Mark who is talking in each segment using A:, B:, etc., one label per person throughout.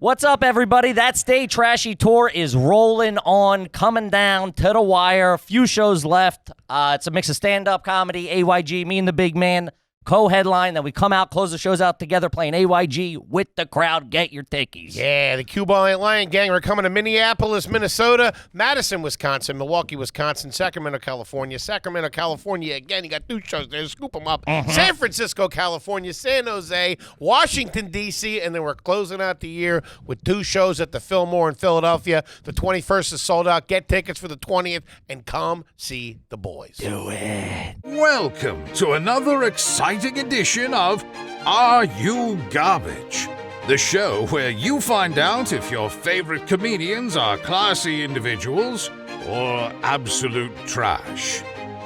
A: What's up, everybody? That Stay Trashy tour is rolling on, coming down to the wire. A few shows left. It's a mix of stand-up comedy, AYG, me and the big man, co-headline. Then we come out, close the shows out together, playing AYG with the crowd. Get your tickies.
B: Yeah, the Cue Ball Ain't Lying gang are coming to Minneapolis, Minnesota, Madison, Wisconsin, Milwaukee, Wisconsin, Sacramento, California. Sacramento, California, again, you got 2 shows there. Scoop them up. San Francisco, California, San Jose, Washington, D.C., and then we're closing out the year with 2 shows at the Fillmore in Philadelphia. The 21st is sold out. Get tickets for the 20th and come see the boys.
A: Do it.
C: Welcome to another exciting edition of Are You Garbage? The show where you find out if your favorite comedians are classy individuals or absolute trash.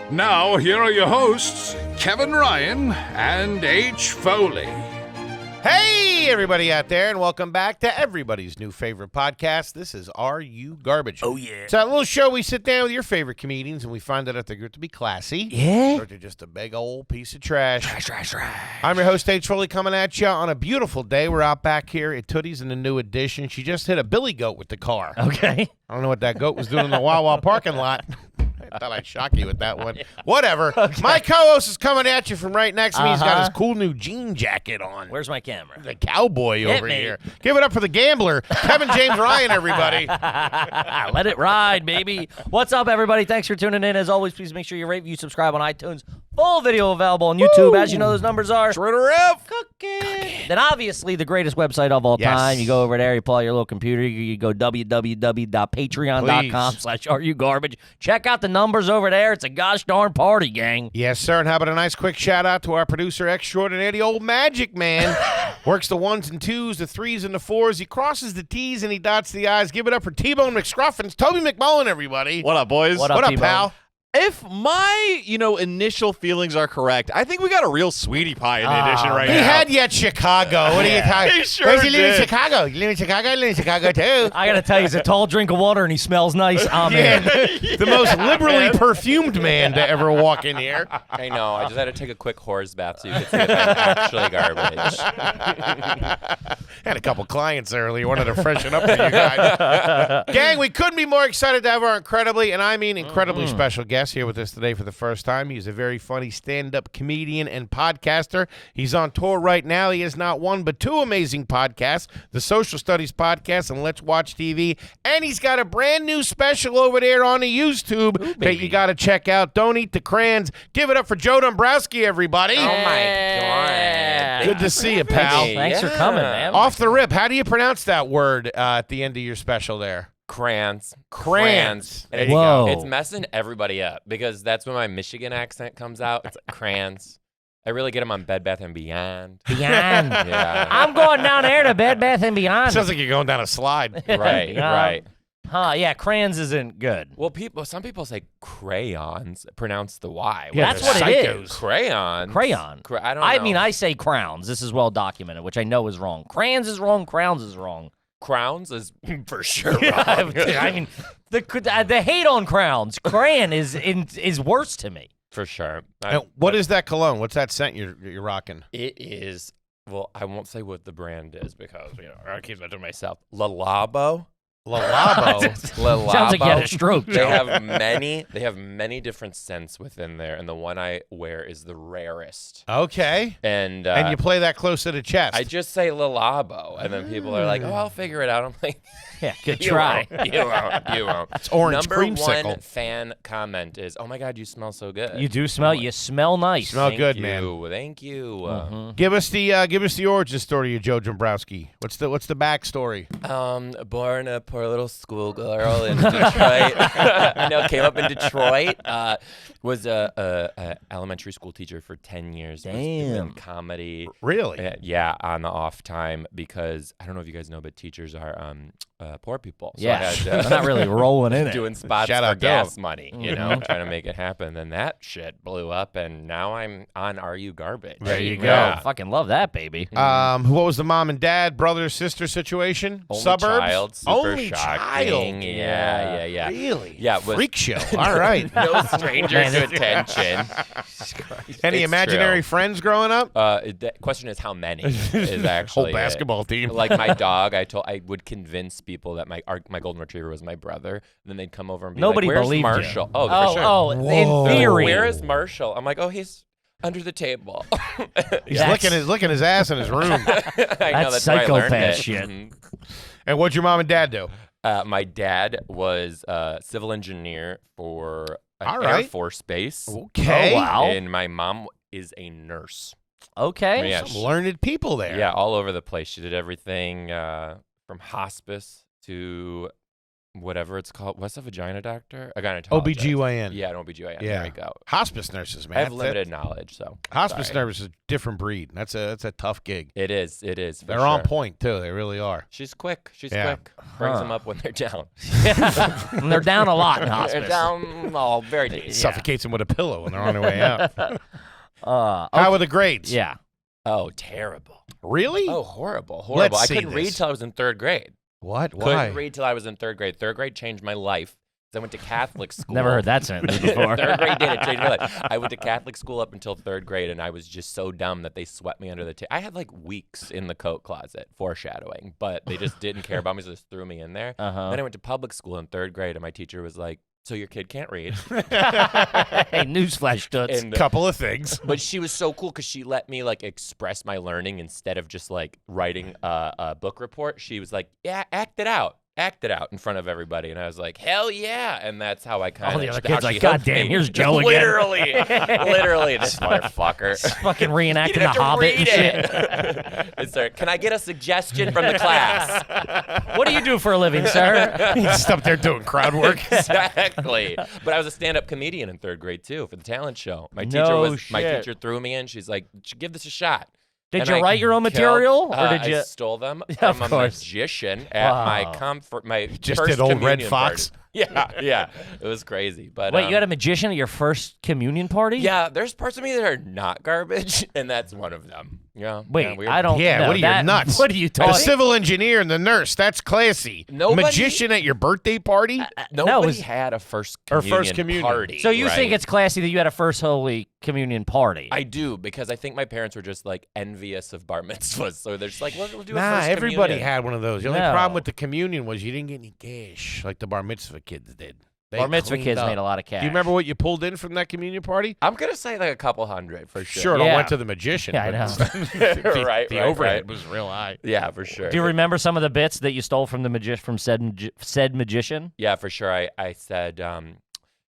C: Now, here are your hosts, Kevin Ryan and H. Foley.
B: Hey, everybody out there, and welcome back to everybody's new favorite podcast. This is Are You Garbage?
A: Oh, yeah.
B: It's that little show we sit down with your favorite comedians, and we find out if they're good to be classy.
A: Yeah?
B: Or they're just a big old piece of trash.
A: Trash.
B: I'm your host, H. Foley, coming at you on a beautiful day. We're out back here at Tootie's in the new edition. She just hit a billy goat with the car.
A: Okay.
B: I don't know what that goat was doing in the Wawa parking lot. I thought I'd shock you with that one. Whatever. Okay. My co-host is coming at you from right next to me. He's got his cool new jean jacket on.
A: Where's my camera?
B: The cowboy over here. Give it up for the gambler, Kevin James Ryan, everybody.
A: Let it ride, baby. What's up, everybody? Thanks for tuning in. As always, please make sure you rate, review, subscribe on iTunes. Full video available on YouTube. As you know, those numbers are cooking. Then obviously the greatest website of all time. You go over there, you pull out your little computer, you go www.patreon.com/areyouGarbage. Check out the numbers over there. It's a gosh darn party, gang.
B: Yes, sir. And how about a nice quick shout out to our producer extraordinaire, the old Magic Man. Works the 1s and 2s, the 3s and the 4s. He crosses the T's and he dots the I's. Give it up for T-Bone McScruffins. Toby McMullen, everybody.
D: What up, boys?
A: What up,
B: pal?
D: If my, initial feelings are correct, I think we got a real sweetie pie in the edition right
B: He
D: now.
B: had yet Chicago. What are you talking?
D: He sure
B: Where's he live in
D: did.
B: Chicago? You live in Chicago? I live in Chicago, too.
A: I got to tell you, he's a tall drink of water and he smells nice. I'm in.
B: The most liberally perfumed man to ever walk in here.
E: I know. I just had to take a quick horse bath so you could see if I'm actually garbage.
B: Had a couple clients earlier. Wanted to freshen up for you guys. Gang, we couldn't be more excited to have our incredibly, and I mean incredibly special guest here with us today for the first time. He's a very funny stand-up comedian and podcaster. He's on tour right now. He has not one but 2 amazing podcasts, the Social Studies Podcast and Let's Watch TV. And he's got a brand new special over there on the YouTube that you got to check out. Don't Eat the Crayons. Give it up for Joe Dombrowski, everybody.
E: Oh, my God.
B: Good to see you, pal.
A: Thanks for coming, man.
B: Off the rip, how do you pronounce that word at the end of your special there?
E: Crayons.
B: Crayons.
E: There you
A: Whoa.
E: go. It's messing everybody up because that's when my Michigan accent comes out. It's like crayons. I really get them on Bed Bath & Beyond. Yeah.
A: I'm going down there to Bed Bath & Beyond.
B: Sounds like you're going down a slide.
E: Right, right.
A: Huh, yeah, crayons isn't good.
E: Well, some people say crayons, pronounce the Y.
B: Yeah,
A: That's what it is.
E: Crayons.
A: Crayon.
E: I don't know.
A: I mean, I say crowns. This is well documented, which I know is wrong. Crayons is wrong. Crowns is wrong.
E: Crowns is for sure wrong.
A: I mean, the hate on crowns. Crayon is worse to me.
E: For sure.
B: What is that cologne? What's that scent you're rocking?
E: It is, well, I won't say what the brand is because, I keep that to myself. Lalabo.
B: Lalabo.
A: Sounds like you had a stroke,
E: They
A: Joe.
E: have many different scents within there, and the one I wear is the rarest.
B: Okay.
E: And
B: you play that close to the chest.
E: I just say Lalabo, and then people are like, "Oh, I'll figure it out." I'm like,
A: Yeah, good
E: "You
A: try.
E: won't. You won't."
B: It's orange
E: Number
B: creamsicle.
E: 1 fan comment is, "Oh my God, you smell so good."
A: You do smell. You smell nice.
B: Smell good,
E: Thank
B: man.
E: you. Thank you.
B: Give us the origin story of Joe Dombrowski. What's the backstory?
E: Born a poor little schoolgirl in Detroit. Came up in Detroit. Was a elementary school teacher for 10 years. Was doing
A: Damn.
E: comedy.
B: Really?
E: Yeah, on the off time because I don't know if you guys know, but teachers are poor people. So
A: Yeah,
E: I had
A: they're not really rolling in it.
E: doing spots
B: Shout
E: for
B: out to
E: gas
B: them.
E: money, trying to make it happen. Then that shit blew up, and now I'm on Are You Garbage?
B: There you go.
E: Yeah.
A: Fucking love that, baby.
B: What was the mom and dad, brother, sister situation?
E: Only
B: Suburbs?
E: child, super
B: Only child.
E: Yeah.
B: Really?
E: Yeah, it was
B: Freak show. All right.
E: no stranger to attention.
B: Any
E: It's
B: imaginary
E: true.
B: friends growing up?
E: The question is how many is actually
B: Whole basketball team.
E: Like my dog, I would convince people that my golden retriever was my brother. And then they'd come over and be
A: Nobody
E: like, "Where's
A: believed you.
E: Marshall?" Oh, for sure.
A: Oh,
B: Whoa.
A: in theory.
E: Where is Marshall? I'm like, "Oh, he's under the table."
B: He's
A: That's-
B: licking his ass in his room.
E: I know that's where I learned
A: psychopath
E: it.
A: shit.
E: Mhm.
B: And what'd your mom and dad do?
E: My dad was a civil engineer for an
B: All
E: Air
B: right.
E: Force base.
B: Okay.
A: Oh, wow.
E: And my mom is a nurse.
A: Okay.
E: Yeah,
B: Some learned people there.
E: yeah, all over the place. She did everything from hospice to whatever it's called. What's a vagina doctor? A gynecologist.
B: OBGYN.
E: Yeah, an OBGYN.
B: Yeah.
E: There we go.
B: Hospice nurses, man.
E: I have
B: That's
E: limited knowledge, so
B: Hospice
E: sorry.
B: nurse is a different breed. That's a tough gig.
E: It is. It is. For
B: They're on
E: sure.
B: point too. They really are.
E: She's quick. She's
B: Yeah.
E: quick. Brings
A: Huh.
E: them up when they're down.
A: And they're down a lot in
E: They're
A: hospice.
E: down all very deep.
B: Suffocates them with a pillow when they're on their way out. How
A: Okay.
B: were the grades?
A: Yeah.
E: Oh, terrible.
B: Really?
E: Oh, horrible.
B: Let's
E: I
B: see
E: couldn't read
B: this.
E: till I was in third grade.
B: What? Why?
E: Couldn't read till I was in third grade. Third grade changed my life. 'Cause I went to Catholic school.
A: Never heard that sentence before.
E: Third grade did. It changed my life. I went to Catholic school up until third grade, and I was just so dumb that they swept me under the table. I had like weeks in the coat closet, foreshadowing, but they just didn't care about me, so just threw me in there.
A: Uh-huh.
E: Then I went to public school in third grade, and my teacher was like, "So your kid can't read?"
A: Hey, newsflash, Toots.
E: And
B: Couple of things.
E: but she was so cool because she let me like express my learning instead of just like writing a book report. She was like, "Yeah, act it out in front of everybody," and I was like, "Hell yeah!" And that's how I kind of.
A: All the other kids like, "God damn, here's Joe again."
E: literally, this motherfucker.
A: Fucking
E: You
A: reenacting
E: didn't
A: the
E: have to
A: Hobbit and
E: read
A: shit.
E: it. It's like, can I get a suggestion from the class?
A: What do you do for a living, sir?
B: He's just up there doing crowd work.
E: Exactly. But I was a stand-up comedian in third grade too for the talent show. My
A: No
E: my
A: shit.
E: teacher threw me in. She's like, "Give this a shot."
A: Did
E: And
A: you
E: I
A: write your own
E: killed-
A: material, or did you?
E: I stole them
A: Of
E: from a
A: course.
E: magician at my
A: Wow.
E: my
B: Just
E: first
B: did old Red
E: communion
B: Fox?
E: party. Yeah, it was crazy. But
A: Wait, you had a magician at your first communion party?
E: yeah. There's parts of me that are not garbage, and that's one of them. Yeah.
A: Wait,
E: yeah, weird.
A: I don't.
B: Yeah,
A: know.
B: what are you,
A: That-
B: nuts?
A: What are you
B: The
A: talking?
B: civil engineer and the nurse. That's classy.
E: Nobody-
B: Magician at your birthday party?
E: Nobody
A: it's-
E: had a first
B: Or
E: communion,
B: first communion.
E: party.
A: So you think
E: right?
A: it's classy that you had a first Holy Communion party?
E: I do, because I think my parents were just like envious of bar mitzvahs, so they're just like, we'll do a
B: Nah,
E: first
B: everybody
E: communion.
B: had one of those. The only
A: No.
B: problem with the communion was you didn't get any cash like the bar mitzvah kids did. They
A: Bar mitzvah
B: cleaned
A: kids
B: up.
A: made a lot of cash.
B: Do you remember what you pulled in from that communion party?
E: I'm gonna say like a couple hundred for sure.
B: Sure, it all
A: Yeah.
B: went to the magician.
A: Yeah, I
B: but
A: know.
E: Right,
B: the
E: right,
B: overhead
E: right.
B: was real high.
E: Yeah, for sure.
A: Do you remember some of the bits that you stole from the said magician?
E: Yeah, for sure. I said,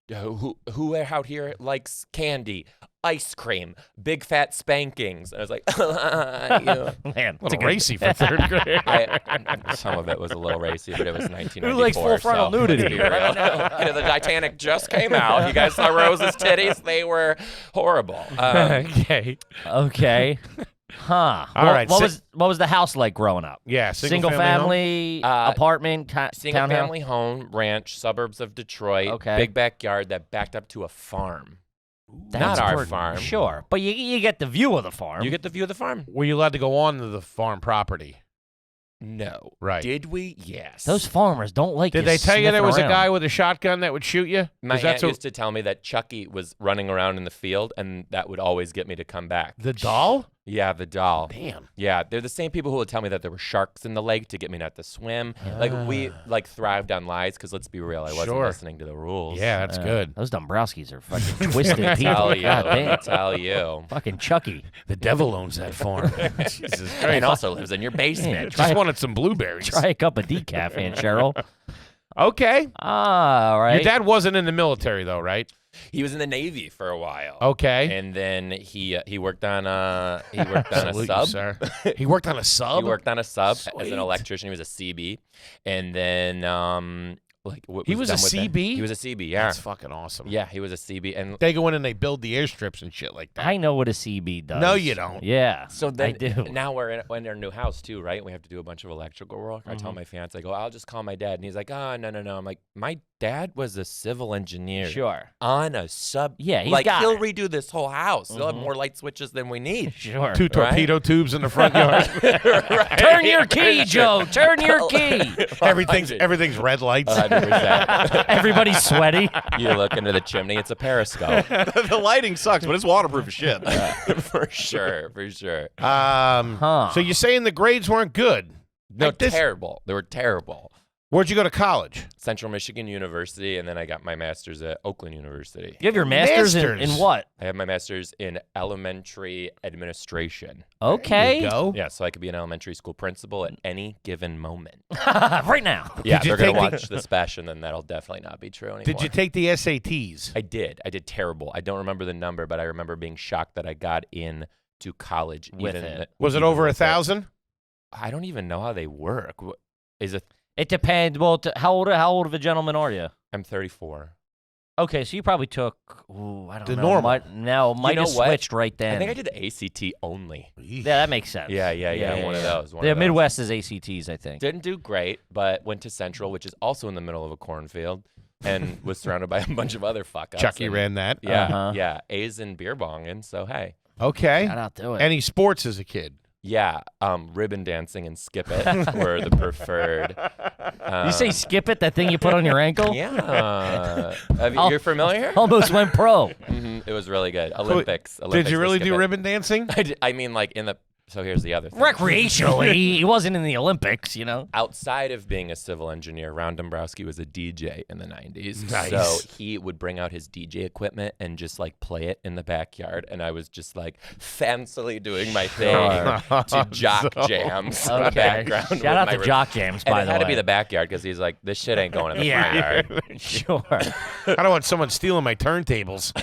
E: who out here likes candy, ice cream, big fat spankings? And I was like, you.
A: Man,
B: A little racy for third grade.
E: Some of it was a little racy, but it was 1994.
A: Who likes full frontal
E: so
A: nudity?
E: let's be real. You know, the Titanic just came out. You guys saw Rose's titties? They were horrible.
B: Okay.
A: Okay. Huh.
B: All right,
A: What was the house like growing up?
B: Yeah,
A: Single
B: family
A: family, apartment,
E: Single
A: townhouse?
E: family home, ranch, suburbs of Detroit.
A: Okay.
E: Big backyard that backed up to a farm.
A: That's
E: Not our
A: important.
E: farm.
A: Sure, but you get the view of the farm.
E: You get the view of the farm?
B: Were you allowed to go on to the farm property?
E: No.
B: Right.
E: Did we? Yes.
A: Those farmers don't like.
B: Did they tell you there
A: sniffing
B: was a
A: around.
B: guy with a shotgun that would shoot you?
E: My
B: 'Cause
E: aunt
B: that's what-
E: used to tell me that Chucky was running around in the field, and that would always get me to come back.
B: the doll?
E: Yeah, the doll.
B: Damn.
E: Yeah, they're the same people who would tell me that there were sharks in the lake to get me not to swim. Like we like thrived on lies, because let's be real, I wasn't
B: Sure.
E: listening to the rules.
B: Yeah, that's good.
A: Those Dombrowskis are fucking twisted people.
E: Tell you,
A: God damn.
E: tell you.
A: Fucking Chucky.
B: The devil owns that farm. Jesus Christ.
E: And also lives in your basement.
B: Just wanted some blueberries.
A: Try a cup of decaf, Aunt Cheryl.
B: Okay.
A: All right.
B: Your dad wasn't in the military, though, right?
E: He was in the Navy for a while.
B: Okay.
E: And then he worked on a
B: Salute you,
E: sub.
B: sir. He worked on a sub?
E: He worked on a sub as
B: Sweet.
E: an electrician. He was a CB, and then
B: He was a
E: done with that-
B: CB?
E: He was a CB. Yeah.
B: That's fucking awesome.
E: Yeah, he was a CB, and
B: They go in and they build the airstrips and shit like that.
A: I know what a CB does.
B: No, you don't.
A: Yeah.
E: so then
A: I do.
E: now we're in our new house too, right? We have to do a bunch of electrical work. I
B: Mm-hmm.
E: tell my fiance, I go, I'll just call my dad, and he's like, oh no. I'm like, my Dad was a civil engineer.
A: Sure.
E: On a sub.
A: Yeah, he's
E: like
A: got
E: he'll
A: it.
E: redo this whole house. He'll have more light switches than we need.
A: Sure.
B: 2 torpedo tubes in the front yard.
E: Right.
A: Turn your key, Joe. Turn your key.
B: Everything's red lights.
E: 100%.
A: Everybody's sweaty.
E: You look into the chimney, it's a periscope.
D: The lighting sucks, but it's waterproof as shit.
E: For sure.
B: So you're saying the grades weren't good?
E: No, terrible. They were terrible.
B: Where'd you go to college?
E: Central Michigan University, and then I got my master's at Oakland University.
A: You have your master's in what?
E: I have my master's in elementary administration.
A: Okay.
B: There you go.
E: Yeah, so I could be an elementary school principal at any given moment.
A: Right now.
E: Yeah,
B: Did you
E: they're going to
B: take
E: watch this bash, and then that'll definitely not be true anymore.
B: Did you take the SATs?
E: I did. I did terrible. I don't remember the number, but I remember being shocked that I got in to college.
A: With
E: even
A: it.
B: Was it
E: even
B: over
E: with
B: 1,000?
E: I don't even know how they work. Is it?
A: It depends. Well, how old of a gentleman are you?
E: I'm 34.
A: Okay, so you probably took, I don't
B: The
A: know.
B: normal.
A: Might
E: know
A: have
E: what?
A: switched right then.
E: I think I did the ACT only.
A: Yeah, that makes sense.
E: Yeah. One of those.
A: The Midwest is ACTs, I think.
E: Didn't do great, but went to Central, which is also in the middle of a cornfield, and was surrounded by a bunch of other fuck-ups.
B: Chucky
E: and-
B: ran that.
E: Yeah, yeah. A's and beer bonging, so hey.
B: Okay.
A: Shout out to it.
B: Any sports as a kid?
E: Yeah, ribbon dancing and skip it were the preferred.
A: You say skip it, that thing you put on your ankle?
E: Yeah. You're familiar?
A: Almost went pro.
E: It was really good. Olympics.
B: Did you really
E: skip
B: do
E: it.
B: ribbon dancing?
E: I mean, like in the. So here's the other thing.
A: Recreationally, he wasn't in the Olympics, you know?
E: Outside of being a civil engineer, Ron Dombrowski was a DJ in the 90s.
B: Nice.
E: So he would bring out his DJ equipment and just like play it in the backyard. And I was just like fancily doing my thing to jock jams in the background.
A: Shout
E: with
A: out
E: my
A: to Jock Jams,
E: And
A: by
E: it
A: the
E: had
A: way.
E: to be the backyard because he's like, this shit ain't going in the front yard.
A: Sure.
B: I don't want someone stealing my turntables.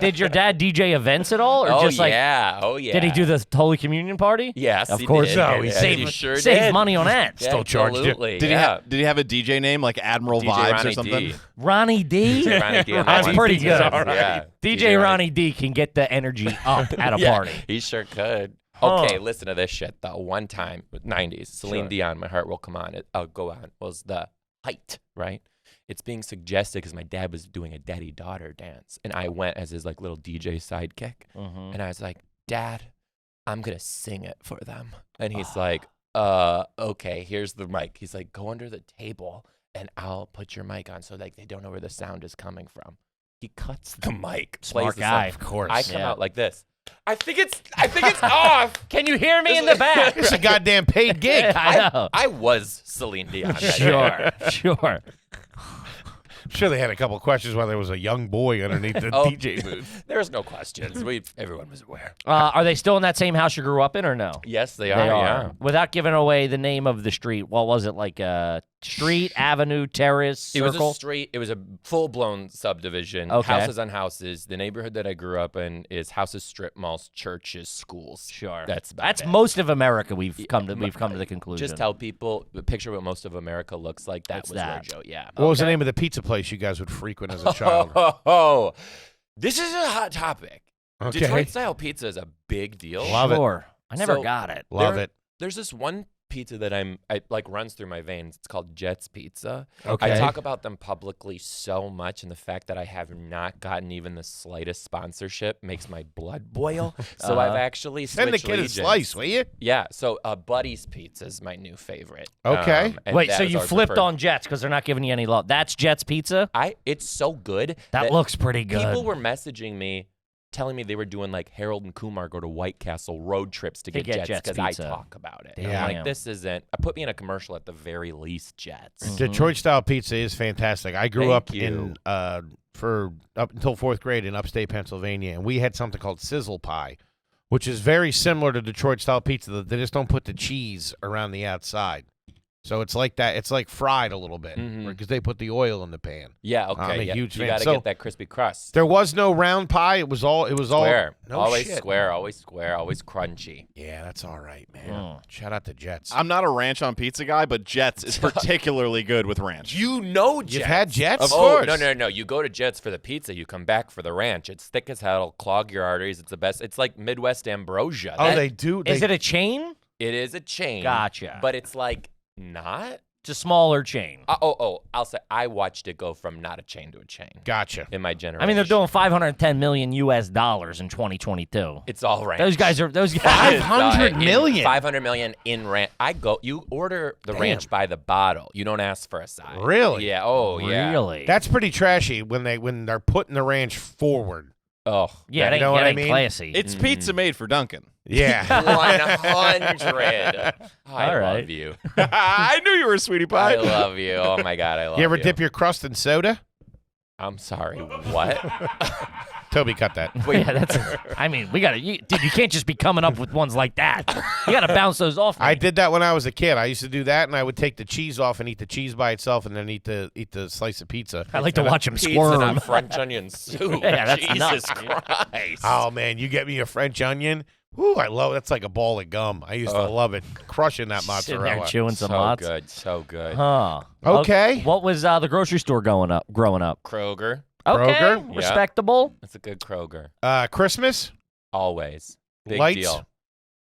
A: Did your dad DJ events at all? Or
E: Oh,
A: just like,
E: yeah. Oh, yeah.
A: did he do the Holy Communion party?
E: Yes,
A: Of
E: he
A: course.
E: did.
A: So
E: Yeah,
A: he
E: he sure
A: saved
E: did.
A: money on that.
E: Yeah,
B: Still charged you.
E: absolutely.
D: Did he have a DJ name like Admiral
E: DJ
D: Vibes
E: Ronnie
D: or something?
E: D.
A: Ronnie D?
E: DJ Ronnie D.
A: That's pretty good.
B: All right.
E: Yeah.
A: DJ Ronnie D can get the energy up at a
E: Yeah,
A: party.
E: he sure could.
A: Huh.
E: Okay, listen to this shit though. One time, 90s, Celine Dion, My Heart Will Come On. I'll go on. Was the height, right? It's being suggested because my dad was doing a daddy-daughter dance, and I went as his like little DJ sidekick, and I was like, Dad, I'm gonna sing it for them, and he's like, okay, here's the mic. He's like, go under the table, and I'll put your mic on so like they don't know where the sound is coming from. He cuts the mic,
A: Smart
E: plays the
A: guy.
E: song.
B: Of course.
E: I come
A: Yeah.
E: out like this. I think it's off.
A: Can you hear me in the back?
B: It's a goddamn paid gig.
A: I know.
E: I was Celine Dion. that day.
A: Sure.
B: I'm sure they had a couple questions while there was a young boy underneath the
E: Oh.
B: DJ booth.
E: There was no questions. Everyone was aware.
A: Are they still in that same house you grew up in or no?
E: Yes, they
A: They
E: are.
A: are.
E: Yeah.
A: Without giving away the name of the street, what was it, like street, avenue, terrace,
E: It was
A: circle?
E: a street. It was a full-blown subdivision.
A: Okay.
E: Houses on houses. The neighborhood that I grew up in is houses, strip malls, churches, schools.
A: Sure.
E: That's about
A: That's
E: it.
A: most of America. We've come to the conclusion.
E: Just tell people, picture what most of America looks like. That
A: It's
E: was
A: that.
E: where Joe. Yeah.
B: What was the name of the pizza place you guys would frequent as a child?
E: Oh, this is a hot topic.
B: Okay.
E: Detroit-style pizza is a big deal.
B: Love it.
A: Sure. I never
E: So-
A: got it.
B: Love
E: There-
B: it.
E: There's this one pizza that I like runs through my veins. It's called Jets Pizza.
B: Okay.
E: I talk about them publicly so much, and the fact that I have not gotten even the slightest sponsorship makes my blood boil. So I've actually
B: Send the
E: switched
B: kid a
E: regions.
B: slice, will you?
E: Yeah. So Buddy's Pizza is my new favorite.
B: Okay.
E: and
A: Wait,
E: that
A: so
E: was
A: you
E: our
A: flipped
E: preferred.
A: on Jets because they're not giving you any love. That's Jets Pizza?
E: It's so good.
A: That looks pretty good.
E: People were messaging me, telling me they were doing like Harold and Kumar go to White Castle road trips to get Jets because I
A: Pizza.
E: talk about it.
A: Damn.
E: And I'm like, this isn't. Put me in a commercial at the very least, Jets.
B: Detroit style pizza is fantastic. I grew
E: Thank
B: up
E: you.
B: in for up until 4th grade in upstate Pennsylvania, and we had something called sizzle pie, which is very similar to Detroit style pizza. They just don't put the cheese around the outside. So it's like that. It's like fried a little bit because they put the oil in the pan.
E: Yeah, okay.
B: I'm a
E: yeah.
B: huge
E: You
B: fan.
E: got to
B: So-
E: get that crispy crust.
B: There was no round pie. It was all.
E: Square.
B: No
E: always
B: shit.
E: square, always square, always crunchy.
B: Yeah, that's all right, man. Shout out to Jets.
D: I'm not a ranch on pizza guy, but Jets is particularly good with ranch.
E: You know Jets.
B: You've had Jets?
E: Of
B: course.
E: No. You go to Jets for the pizza. You come back for the ranch. It's thick as hell. It'll clog your arteries. It's the best. It's like Midwest ambrosia.
B: Oh, they do.
A: Is it a chain?
E: It is a chain.
A: Gotcha.
E: But it's like not.
A: to smaller chain.
E: I'll say I watched it go from not a chain to a chain.
B: Gotcha.
E: In my generation.
A: I mean, they're doing $510 million US in 2022.
E: It's all ranch.
A: Those guys.
B: 500 million.
E: 500 million in ranch. You order the ranch by the bottle. You don't ask for a side.
B: Really?
E: Yeah. Oh, yeah.
A: Really?
B: That's pretty trashy when they're putting the ranch forward.
E: Oh,
A: yeah,
B: you know what I mean?
A: Classy.
D: It's pizza made for Duncan.
B: Yeah.
E: 100. I
A: All right.
E: love you.
D: I knew you were a sweetie pie.
E: I love you. Oh my God, I love you.
B: You ever dip your crust in soda?
E: I'm sorry. What?
B: Toby, cut that.
A: Yeah, that's. I mean, we gotta. Dude, you can't just be coming up with ones like that. You gotta bounce those off.
B: I did that when I was a kid. I used to do that, and I would take the cheese off and eat the cheese by itself, and then eat the slice of pizza.
A: I like to watch him
E: Pizza,
A: squirm.
E: not French onion soup.
A: Yeah, that's
E: Jesus
A: nuts.
E: Christ.
B: Oh man, you get me a French onion. Woo, I love it. That's like a ball of gum. I used to love it. Crushing that
A: Sitting there
B: mozzarella.
A: chewing some
E: So
A: lots.
E: good. So good.
A: Huh.
B: Okay.
A: What was the grocery store growing up?
E: Kroger.
A: Okay,
B: Kroger?
E: Yeah.
A: respectable.
E: That's a good Kroger.
B: Christmas?
E: Always. Big
B: Lights?
E: deal.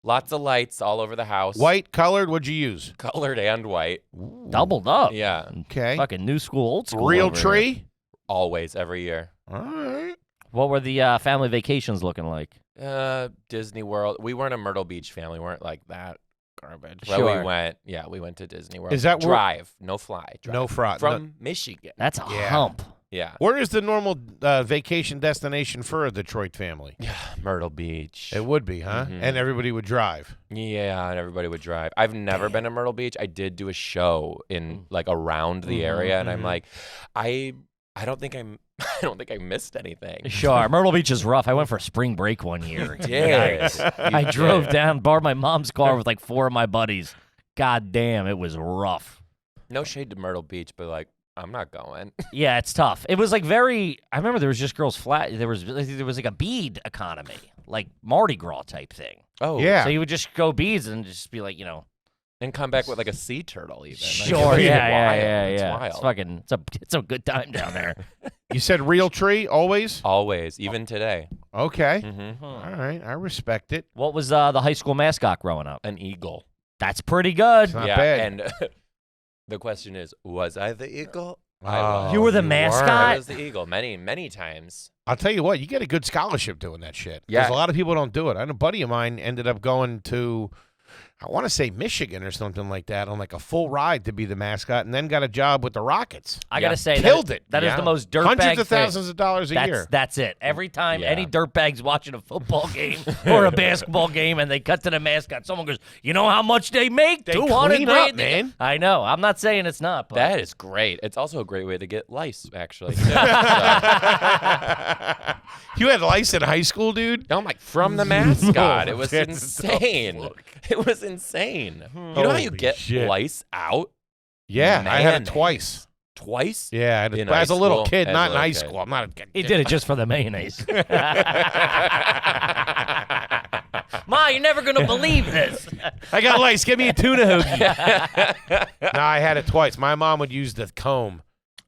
E: Lots of lights all over the house.
B: White, colored, what'd you use?
E: Colored and white.
A: Doubled up.
E: Yeah.
B: Okay.
A: Fucking new school, old school.
B: Real
A: over here.
B: tree?
E: Always, every year.
B: All right.
A: What were the family vacations looking like?
E: Disney World. We weren't a Myrtle Beach family. We weren't like that garbage.
A: Sure.
E: Well, we went to Disney World.
B: Is that where-
E: drive? No fly. Drive.
B: No fraud.
E: From Michigan.
A: That's a
B: Yeah.
A: hump.
E: Yeah.
B: Where is the normal vacation destination for a Detroit family?
E: Myrtle Beach.
B: It would be, huh?
E: Mhm.
B: And everybody would drive.
E: Yeah, and everybody would drive. I've never been to Myrtle Beach. I did do a show in like around the area, and I'm like, I don't think I missed anything.
A: Sure. Myrtle Beach is rough. I went for spring break one year.
E: Yes.
A: I drove down, borrowed my mom's car with like 4 of my buddies. God damn, it was rough.
E: No shade to Myrtle Beach, but like, I'm not going.
A: Yeah, it's tough. It was like I remember there was just girls flat. There was like a bead economy, like Mardi Gras type thing.
E: Oh.
B: Yeah.
A: So you would just go beads and just be like,
E: And come back with like a sea turtle even. Like,
A: sure,
E: it's
A: yeah.
E: wild. It's
A: It's
E: wild.
A: fucking, it's a good time down there.
B: You said real tree, always?
E: Always, even today.
B: Okay.
E: Mm-hmm.
B: All right. I respect it.
A: What was the high school mascot growing up?
E: An eagle.
A: That's pretty good.
B: It's not
E: yeah,
B: bad.
E: and the question is, was I the eagle? I
B: Oh,
E: was.
A: You were the
B: were.
A: mascot?
E: I was the eagle many times.
B: I'll tell you what, you get a good scholarship doing that shit.
E: Yeah.
B: Because a lot of people don't do it. I know a buddy of mine ended up going to, I want to say Michigan or something like that, on like a full ride to be the mascot, and then got a job with the Rockets.
A: I
E: Yeah.
A: gotta say,
B: Killed it.
A: That is
E: Yeah.
A: the most dirtbag
B: Hundreds of
A: thing.
B: thousands of dollars a year.
A: That's it. Every time
E: Yeah.
A: any dirtbag's watching a football game or a basketball game and they cut to the mascot, someone goes, "You know how much they make?
B: They
A: 200
B: clean up,
A: grand."
B: man.
A: I know. I'm not saying it's not, but
E: That is great. It's also a great way to get lice, actually. too. So-
B: You had lice in high school, dude?
E: No, like from the mascot. It was
B: That's a tough
E: insane.
B: look.
E: It was insane. You know how you
B: Holy
E: get
B: shit.
E: lice out?
B: Yeah, I had it
E: Mayonnaise.
B: twice.
E: Twice?
B: Yeah, I had it
E: In
B: as a
E: high
B: little
E: school?
B: kid,
E: As
B: not
E: a
B: in high
E: little kid.
B: school. I'm not.
A: he did it just for the mayonnaise. Ma, you're never gonna believe this.
B: I got lice. Give me a tuna hoagie. No, I had it twice. My mom would use the comb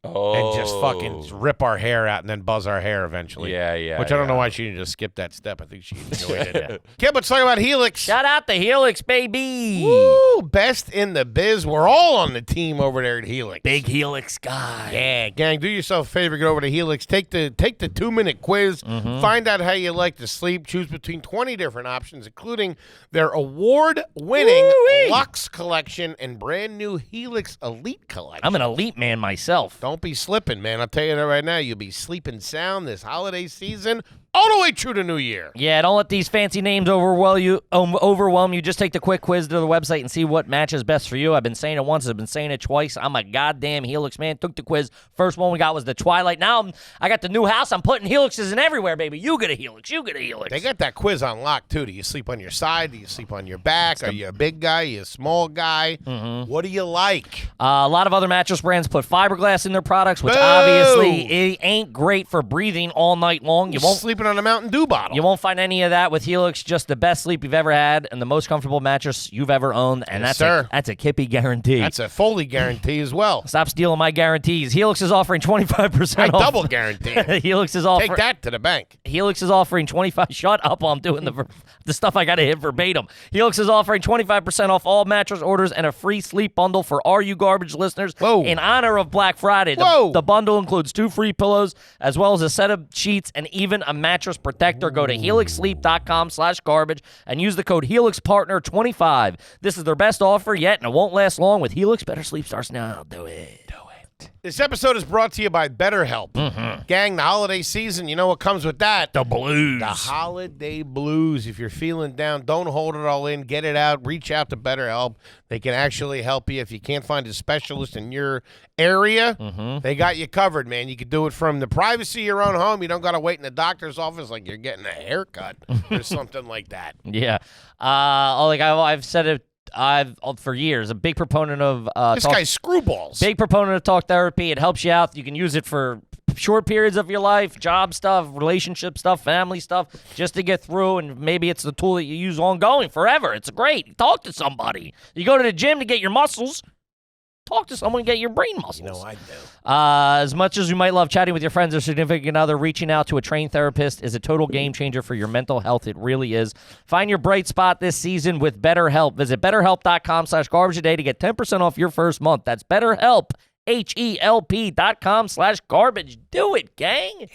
B: and just fucking rip our hair out and then buzz our hair eventually.
E: Yeah, yeah.
B: Which I don't know why she didn't just skip that step. I think she enjoyed it. Okay, let's talk about Helix.
A: Shout out to Helix, baby.
B: Woo! Best in the biz. We're all on the team over there at Helix.
A: Big Helix guy.
B: Yeah, gang, do yourself a favor. Get over to Helix. Take the 2-minute quiz. Find out how you like to sleep. Choose between 20 different options, including their award-winning
A: Woo-wee.
B: Luxe collection and brand new Helix Elite collection.
A: I'm an elite man myself.
B: Don't be slipping, man. I'll tell you that right now. You'll be sleeping sound this holiday season, all the way through the new year.
A: Yeah, don't let these fancy names overwhelm you. Just take the quick quiz to the website and see what matches best for you. I've been saying it once. I've been saying it twice. I'm a goddamn Helix man. Took the quiz. First one we got was the Twilight. Now I got the new house. I'm putting Helixes in everywhere, baby. You get a Helix. You get a Helix.
B: They got that quiz on lock, too. Do you sleep on your side? Do you sleep on your back? Are you a big guy? Are you a small guy? What do you like?
A: A lot of other mattress brands put fiberglass in their products, which
B: Boo!
A: obviously it ain't great for breathing all night long. You won't
B: sleep sleeping on a Mountain Dew bottle.
A: You won't find any of that with Helix. Just the best sleep you've ever had and the most comfortable mattress you've ever owned. And
B: Yes,
A: that's a Kippy guarantee.
B: That's a Foley guarantee as well.
A: Stop stealing my guarantees. Helix is offering 25%
B: I
A: off.
B: double guarantee it.
A: Helix is offering.
B: Take that to the bank.
A: Helix is offering 25. Shut up! I'm doing the stuff I got to hit verbatim. Helix is offering 25% off all mattress orders and a free sleep bundle for Are You Garbage listeners.
B: Whoa.
A: In honor of Black Friday.
B: Whoa.
A: The bundle includes 2 free pillows as well as a set of sheets and even a mattress protector. Go to helixsleep.com/garbage and use the code HelixPartner25. This is their best offer yet, and it won't last long with Helix. Better sleep starts now. Do it.
B: This episode is brought to you by BetterHelp. Gang, the holiday season, you know what comes with that?
A: The blues.
B: The holiday blues. If you're feeling down, don't hold it all in. Get it out. Reach out to BetterHelp. They can actually help you. If you can't find a specialist in your area, they got you covered, man. You can do it from the privacy of your own home. You don't got to wait in the doctor's office like you're getting a haircut or something like that.
A: Yeah. I've said it. I've for years a big proponent of
B: This guy's screwballs.
A: big proponent of talk therapy. It helps you out. You can use it for short periods of your life, job stuff, relationship stuff, family stuff, just to get through. And maybe it's the tool that you use ongoing forever. It's great. Talk to somebody. You go to the gym to get your muscles. Talk to someone and get your brain muscles.
B: You know I do.
A: As much as you might love chatting with your friends or significant other, reaching out to a trained therapist is a total game changer for your mental health. It really is. Find your bright spot this season with BetterHelp. Visit BetterHelp.com/garbage today to get 10% off your first month. That's BetterHelp, HELP.com/garbage. Do it, gang.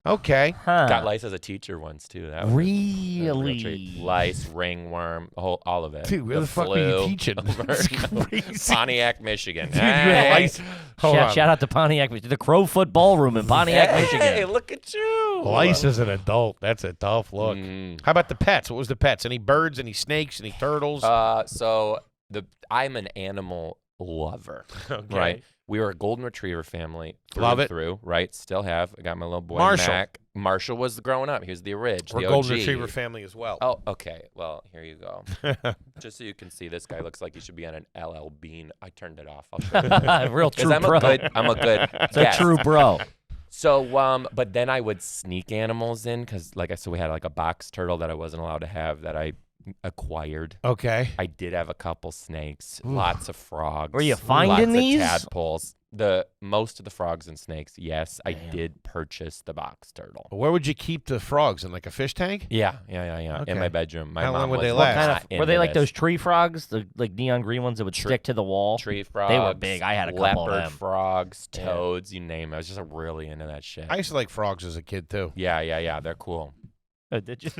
B: Okay.
E: Got lice as a teacher once too. That was a real
A: Really?
E: treat. Lice, ringworm, all of it.
B: Dude, where the fuck were you teaching? That's crazy.
E: Pontiac, Michigan.
B: Dude, you had lice. Hold on.
A: Shout out to Pontiac, the Crowfoot Ballroom in Pontiac,
E: Hey,
A: Michigan.
E: look at you.
B: Lice as an adult. That's a tough look. How about the pets? What was the pets? Any birds, any snakes, any turtles?
E: I'm an animal lover.
B: Okay.
E: Right. We were a golden retriever family through
B: Love
E: and
B: it.
E: through, right? Still have. I got my little boy
B: Marshall.
E: Mac. Marshall was growing up. He was the original.
B: We're
E: the
B: golden
E: OG.
B: retriever family as well.
E: Oh, okay. Well, here you go. Just so you can see, this guy looks like he should be on an LL Bean. I turned it off. I'll show you.
A: Real true
E: I'm
A: bro.
E: I'm a good
A: It's a
E: guest.
A: true bro.
E: So, but then I would sneak animals in because, like I said, we had like a box turtle that I wasn't allowed to have that I acquired.
B: Okay.
E: I did have a couple snakes, lots of frogs.
A: Were you
E: lots
A: finding these?
E: of tadpoles. Most of the frogs and snakes, yes, I did purchase the box turtle.
B: Where would you keep the frogs? In like a fish tank?
E: Yeah.
B: Okay.
E: In my bedroom. My
B: How
E: mom
B: long would
E: was
B: they
E: not
B: last?
A: Were they like
E: into
A: those
E: this.
A: tree frogs, the like neon green ones that would stick to the wall?
E: Tree frogs?
A: They were big. I had a couple of
E: leopard
A: them.
E: frogs, toads, you name it. I was just really into that shit.
B: I used to like frogs as a kid too.
E: Yeah. They're cool.
A: Oh, did you?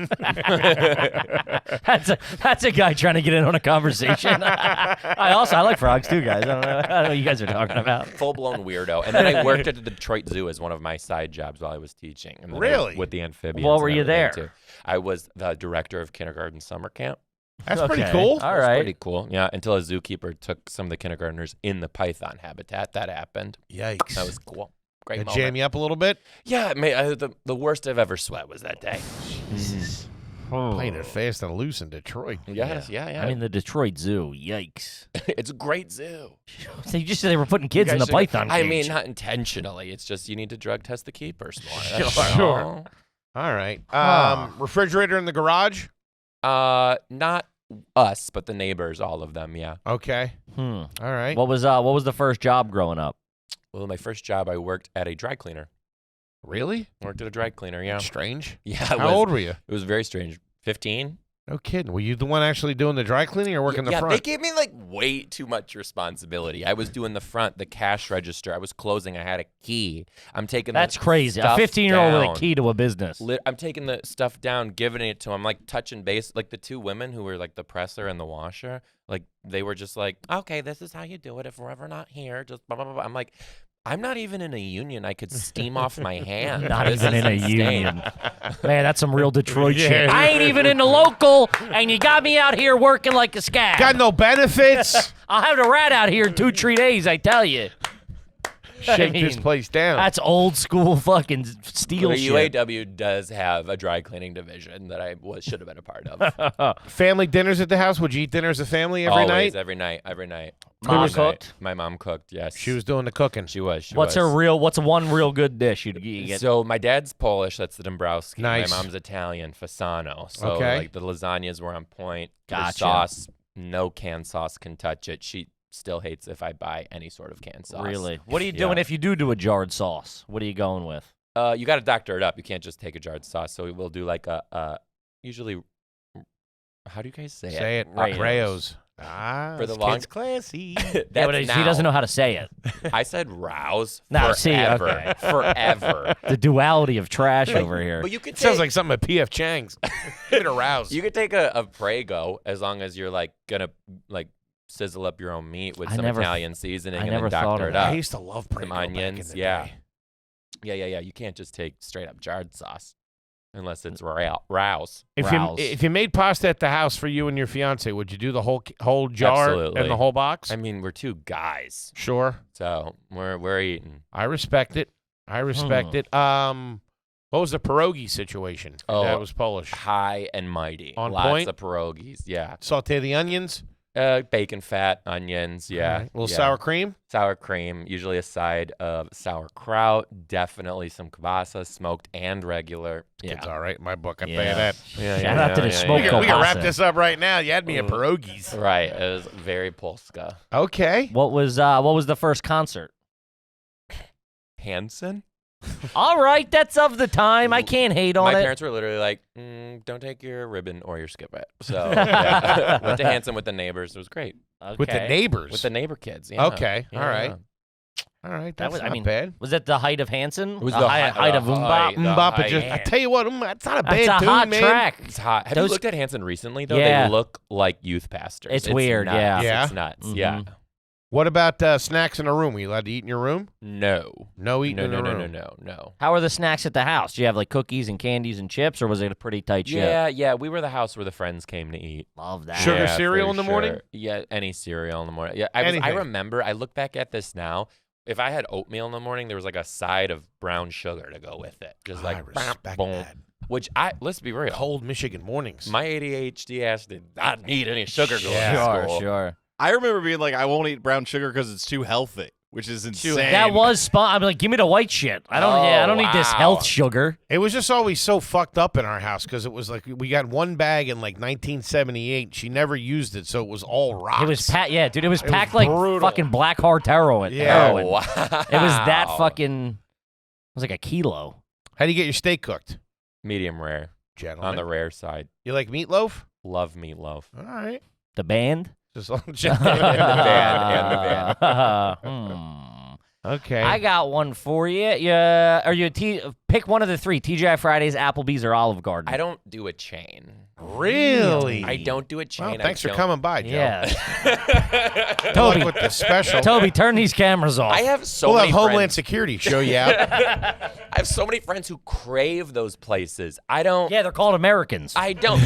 A: that's a guy trying to get in on a conversation. I like frogs too, guys. I don't know what you guys are talking about.
E: Full-blown weirdo. And then I worked at the Detroit Zoo as one of my side jobs while I was teaching. And then
B: Really?
E: with the amphibians.
A: What were
E: and
A: you
E: everything,
A: there?
E: too. I was the director of kindergarten summer camp.
B: That's
A: Okay.
B: pretty cool.
A: All
E: It was
A: right.
E: pretty cool. Yeah, until a zookeeper took some of the kindergartners in the python habitat. That happened.
B: Yikes.
E: That was cool. Great
B: That
E: moment.
B: jam you up a little bit?
E: Yeah, the worst I've ever sweat was that day.
B: Playing it fast and loose in Detroit.
E: Yes, yeah.
A: I mean, the Detroit Zoo. Yikes.
E: it's a great zoo.
A: They just said they were putting kids in the python
E: I
A: cage.
E: mean, not intentionally. It's just you need to drug test the keepers more. That's
B: Sure.
E: all.
B: All right. Refrigerator in the garage?
E: Not us, but the neighbors, all of them. Yeah.
B: Okay.
A: Hmm.
B: All right.
A: What was the first job growing up?
E: Well, my first job, I worked at a dry cleaner.
B: Really?
E: Worked at a dry cleaner. Yeah.
B: Strange.
E: Yeah.
B: How old were you?
E: It was very strange. 15.
B: No kidding. Were you the one actually doing the dry cleaning or working the
E: Yeah,
B: front?
E: they gave me like way too much responsibility. I was doing the front, the cash register. I was closing. I had a key. I'm taking
A: That's
E: the
A: crazy. A
E: stuff
A: 15-year-old with a
E: down.
A: key to a business.
E: I'm taking the stuff down, giving it to him, like touching base. Like the two women who were like the presser and the washer, like they were just like, okay, this is how you do it. If we're ever not here, just blah, blah, blah, blah. I'm like, I'm not even in a union. I could steam off my hand.
A: Not
E: This
A: even
E: is
A: in a
E: insane.
A: union. Man, that's some real Detroit shit.
B: Yeah.
A: I ain't even in the local, and you got me out here working like a scab.
B: Got no benefits.
A: I'll have the rat out here in 2-3 days, I tell you.
B: shake this place down.
A: That's old school fucking steel
E: The
A: shit.
E: UAW does have a dry cleaning division that I should have been a part of.
B: Family dinners at the house? Would you eat dinner as a family every
E: Always,
B: night?
E: every night.
A: Mom
E: Every night.
A: cooked?
E: My mom cooked, yes.
B: She was doing the cooking.
E: She was.
A: What's one real good dish you get?
E: So my dad's Polish. That's the Dombrowski.
B: Nice.
E: My mom's Italian, Fasano. So
B: Okay.
E: like the lasagnas were on point. The
A: Gotcha.
E: sauce, no canned sauce can touch it. She still hates if I buy any sort of canned sauce.
A: Really? What are you doing if you do a jarred sauce? What are you going with?
E: You got to doctor it up. You can't just take a jarred sauce. So we will do like usually. How do you guys say it?
B: Say it. Rayos. Ah,
E: For the
B: this
E: long-
B: kid's classy.
E: That's
A: Yeah, but he
E: now.
A: doesn't know how to say it.
E: I said rouse.
A: No,
E: forever.
A: see, okay.
E: Forever.
A: The duality of trash over here.
E: But you could
B: It sounds
E: take-
B: like something at P.F. Chang's. Give it a rouse.
E: You could take a Prego as long as you're like gonna like sizzle up your own meat with some Italian seasoning and
A: never
E: then
A: thought
E: doctor
A: of
E: it
A: that.
E: up.
B: I used to love Prego
E: Some
B: back in
E: onions,
B: the
E: yeah.
B: day.
E: Yeah. You can't just take straight up jarred sauce unless it's rouse.
B: If you made pasta at the house for you and your fiance, would you do the whole jar
E: Absolutely.
B: and the whole box?
E: I mean, we're two guys,
B: Sure.
E: so we're eating.
B: I respect it. What was the pierogi situation?
E: Oh.
B: That was Polish.
E: High and mighty.
B: On
E: Lots
B: point?
E: of pierogies. Yeah.
B: Saute the onions.
E: Bacon fat, onions. Yeah.
B: All right. A little
E: yeah.
B: sour cream.
E: Sour cream, usually a side of sauerkraut, definitely some kielbasa, smoked and regular.
B: It's all right in my book. I'll tell
A: Yeah.
B: you that.
A: Shout out to the smoked
B: We can wrap
A: kielbasa.
B: this up right now. You had me at pierogies.
E: Right. It was very Polska.
B: Okay.
A: What was the first concert?
E: Hanson?
A: All right, that's of the time. I can't hate on
E: My
A: it.
E: parents were literally like, don't take your ribbon or your skip it. So yeah. Went to Hanson with the neighbors. It was great.
B: With the
A: Okay.
B: neighbors.
E: With the neighbor kids. Yeah.
B: Okay.
E: Yeah.
B: All right. All right. That's
A: was- I
B: not
A: mean,
B: bad.
A: Was that the height of Hanson?
E: It was
A: the
E: the
A: height of
E: the
A: Mbop?
E: height.
B: Mbop,
E: height.
B: just, I tell you what, it's not a bad
A: It's a
B: tune,
A: hot
B: man.
A: track.
E: It's hot. Have
A: Those-
E: you looked at Hanson recently, though?
A: Yeah.
E: They look like youth pastors.
A: It's weird,
E: nuts.
A: yeah.
B: Yeah?
E: It's nuts.
A: Mhm.
E: Yeah.
B: What about snacks in a room? Were you allowed to eat in your room?
E: No.
B: No eating in a room.
E: No.
A: How are the snacks at the house? Do you have like cookies and candies and chips, or was it a pretty tight ship?
E: Yeah. We were the house where the friends came to eat.
A: Love that.
B: Sugar
E: Yeah,
B: cereal
E: for
B: in the morning?
E: sure. Yeah, any cereal in the morning. Yeah, I
B: Anything.
E: remember. I look back at this now. If I had oatmeal in the morning, there was like a side of brown sugar to go with it, just
B: I
E: like
B: respect
E: boom.
B: that.
E: Which let's be real.
B: Cold Michigan mornings.
E: My ADHD ass did not need any sugar going
B: Yeah.
E: to school.
A: Sure.
D: I remember being like, I won't eat brown sugar because it's too healthy, which is insane.
A: That was spot. I'm like, give me the white shit. I don't need this
E: wow.
A: health sugar.
B: It was just always so fucked up in our house because it was like we got one bag in like 1978. She never used it, so it was all rocks.
A: It was packed. It was
B: It was
A: packed like
B: brutal.
A: fucking black heart heroin.
B: Yeah.
A: heroin.
E: Wow.
A: It was that fucking. It was like a kilo.
B: How do you get your steak cooked,
E: medium rare
B: gentlemen?
E: on the rare side.
B: You like meatloaf?
E: Love meatloaf.
B: All right.
A: The band.
B: Just
E: And the van.
B: Okay.
A: I got one for you. Pick one of the three: TGI Fridays, Applebee's, or Olive Garden.
E: I don't do a chain.
B: Really?
E: I don't do a chain.
B: Well, thanks
E: I
B: for
E: don't-
B: coming by, Joe.
A: Yeah.
B: Good luck
A: Toby.
B: with the special.
A: Toby, turn these cameras off.
E: I have so
B: We'll have
E: many
B: Homeland
E: friends.
B: Security show you out.
E: I have so many friends who crave those places. I don't.
A: Yeah, they're called Americans.
E: I don't.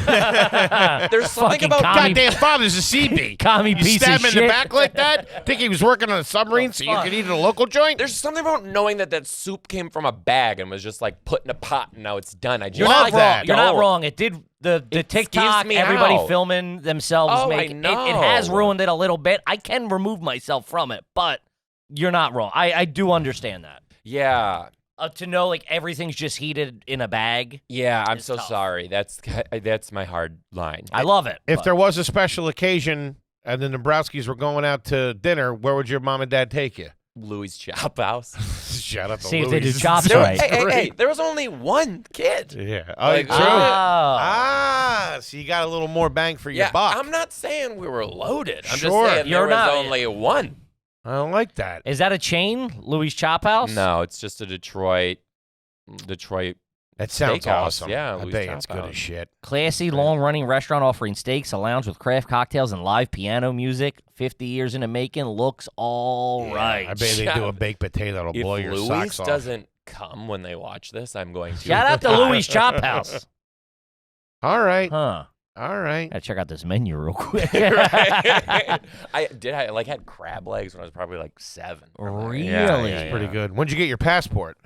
E: There's something
A: Fucking
E: about
A: commie-
B: Goddamn father's a CB.
A: Commie
B: You
A: piece
B: stab
A: of
B: him in
A: shit.
B: the back like that? Think he was working on a submarine so you
A: fuck?
B: could eat at a local joint?
E: There's something about knowing that soup came from a bag and was just like put in a pot and now it's done. I just
A: You're
B: Love
A: not
B: that.
A: wrong. You're not
E: don't.
A: wrong. It did the
E: It
A: TikTok,
E: skeeves me
A: everybody
E: out.
A: filming themselves
E: Oh,
A: make
E: I
A: it has
E: know.
A: ruined it a little bit. I can remove myself from it, but you're not wrong. I do understand that.
E: Yeah.
A: To know like everything's just heated in a bag.
E: Yeah, I'm
A: It's
E: so
A: tough.
E: sorry. That's my hard line.
A: I love it.
B: If
A: but-
B: there was a special occasion and the Dombrowskis were going out to dinner, where would your mom and dad take you?
E: Louis Chop House.
B: Shout out to
A: See if they do
B: Louis.
A: chops
E: There-
A: right.
E: hey, there was only one kid.
B: Yeah. Oh,
E: Like,
B: true.
A: Oh.
B: So you got a little more bang for your
E: Yeah,
B: buck.
E: I'm not saying we were loaded. I'm
B: Sure.
E: just saying
A: You're
E: there was
A: not-
E: only one.
B: I don't like that.
A: Is that a chain? Louis Chop House?
E: No, it's just a Detroit.
B: That sounds
E: Steakhouse,
B: awesome.
E: yeah,
B: I
E: Louis
B: bet it's good
E: Chop
B: as shit.
A: Classy, long-running restaurant offering steaks, a lounge with craft cocktails and live piano music. 50 years in the making. Looks all right.
B: I bet they do a baked potato that'll
E: If
B: blow your
E: Louis
B: socks off.
E: doesn't come when they watch this, I'm going to.
A: Shout out to Louis Chop House.
B: All right.
A: Huh.
B: All right.
A: Gotta check out this menu real quick.
E: Right. I like had crab legs when I was probably like 7.
A: Really?
E: Yeah.
B: Pretty good. When'd you get your passport?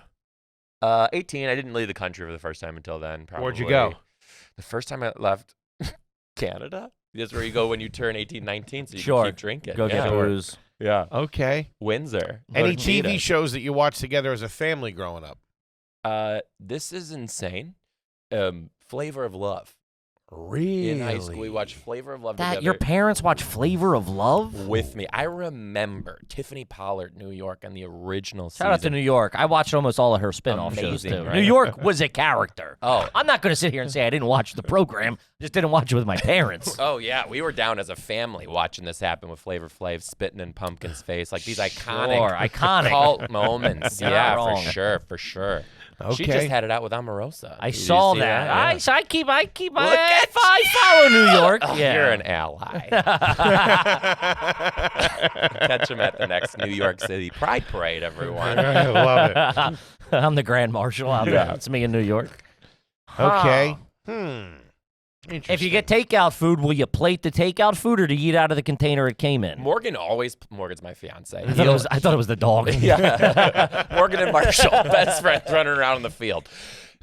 E: 18. I didn't leave the country for the first time until then. Probably.
B: Where'd you go?
E: The first time I left Canada. That's where you go when you turn 18, 19, so you
A: Sure.
E: can keep drinking.
A: Go get booze.
E: Yeah.
B: Okay.
E: Windsor.
B: Any
E: Bonita.
B: TV shows that you watched together as a family growing up?
E: This is insane. Flavor of Love.
B: Really?
E: In high school, we watched Flavor of Love
A: That
E: together.
A: your parents watch Flavor of Love?
E: With me. I remember Tiffany Pollard, New York, and the original season.
A: Shout out to New York. I watched almost all of her spin-off shows
E: Amazing,
A: too.
E: right?
A: New York was a character.
E: Oh.
A: I'm not going to sit here and say I didn't watch the program. Just didn't watch it with my parents.
E: Oh, yeah. We were down as a family watching this happen with Flavor Flav spitting in Pumpkin's face. Like these iconic cult moments.
A: You're
E: Yeah,
A: not wrong.
E: for sure. She
B: Okay.
E: just had it out with Omarosa.
A: I
E: Did you
A: saw
E: see
A: that.
E: Yeah.
A: I keep my
E: Look at
A: I follow New York.
E: Oh,
A: Yeah.
E: You're an ally. Catch him at the next New York City Pride Parade, everyone.
B: I love it.
A: I'm the Grand Marshal. It's me in New York.
B: Okay.
A: If you get takeout food, will you plate the takeout food or do you eat out of the container it came in?
E: Morgan's my fiance.
A: I thought it was the dog.
E: Yeah. Morgan and Marshall, best friends running around in the field.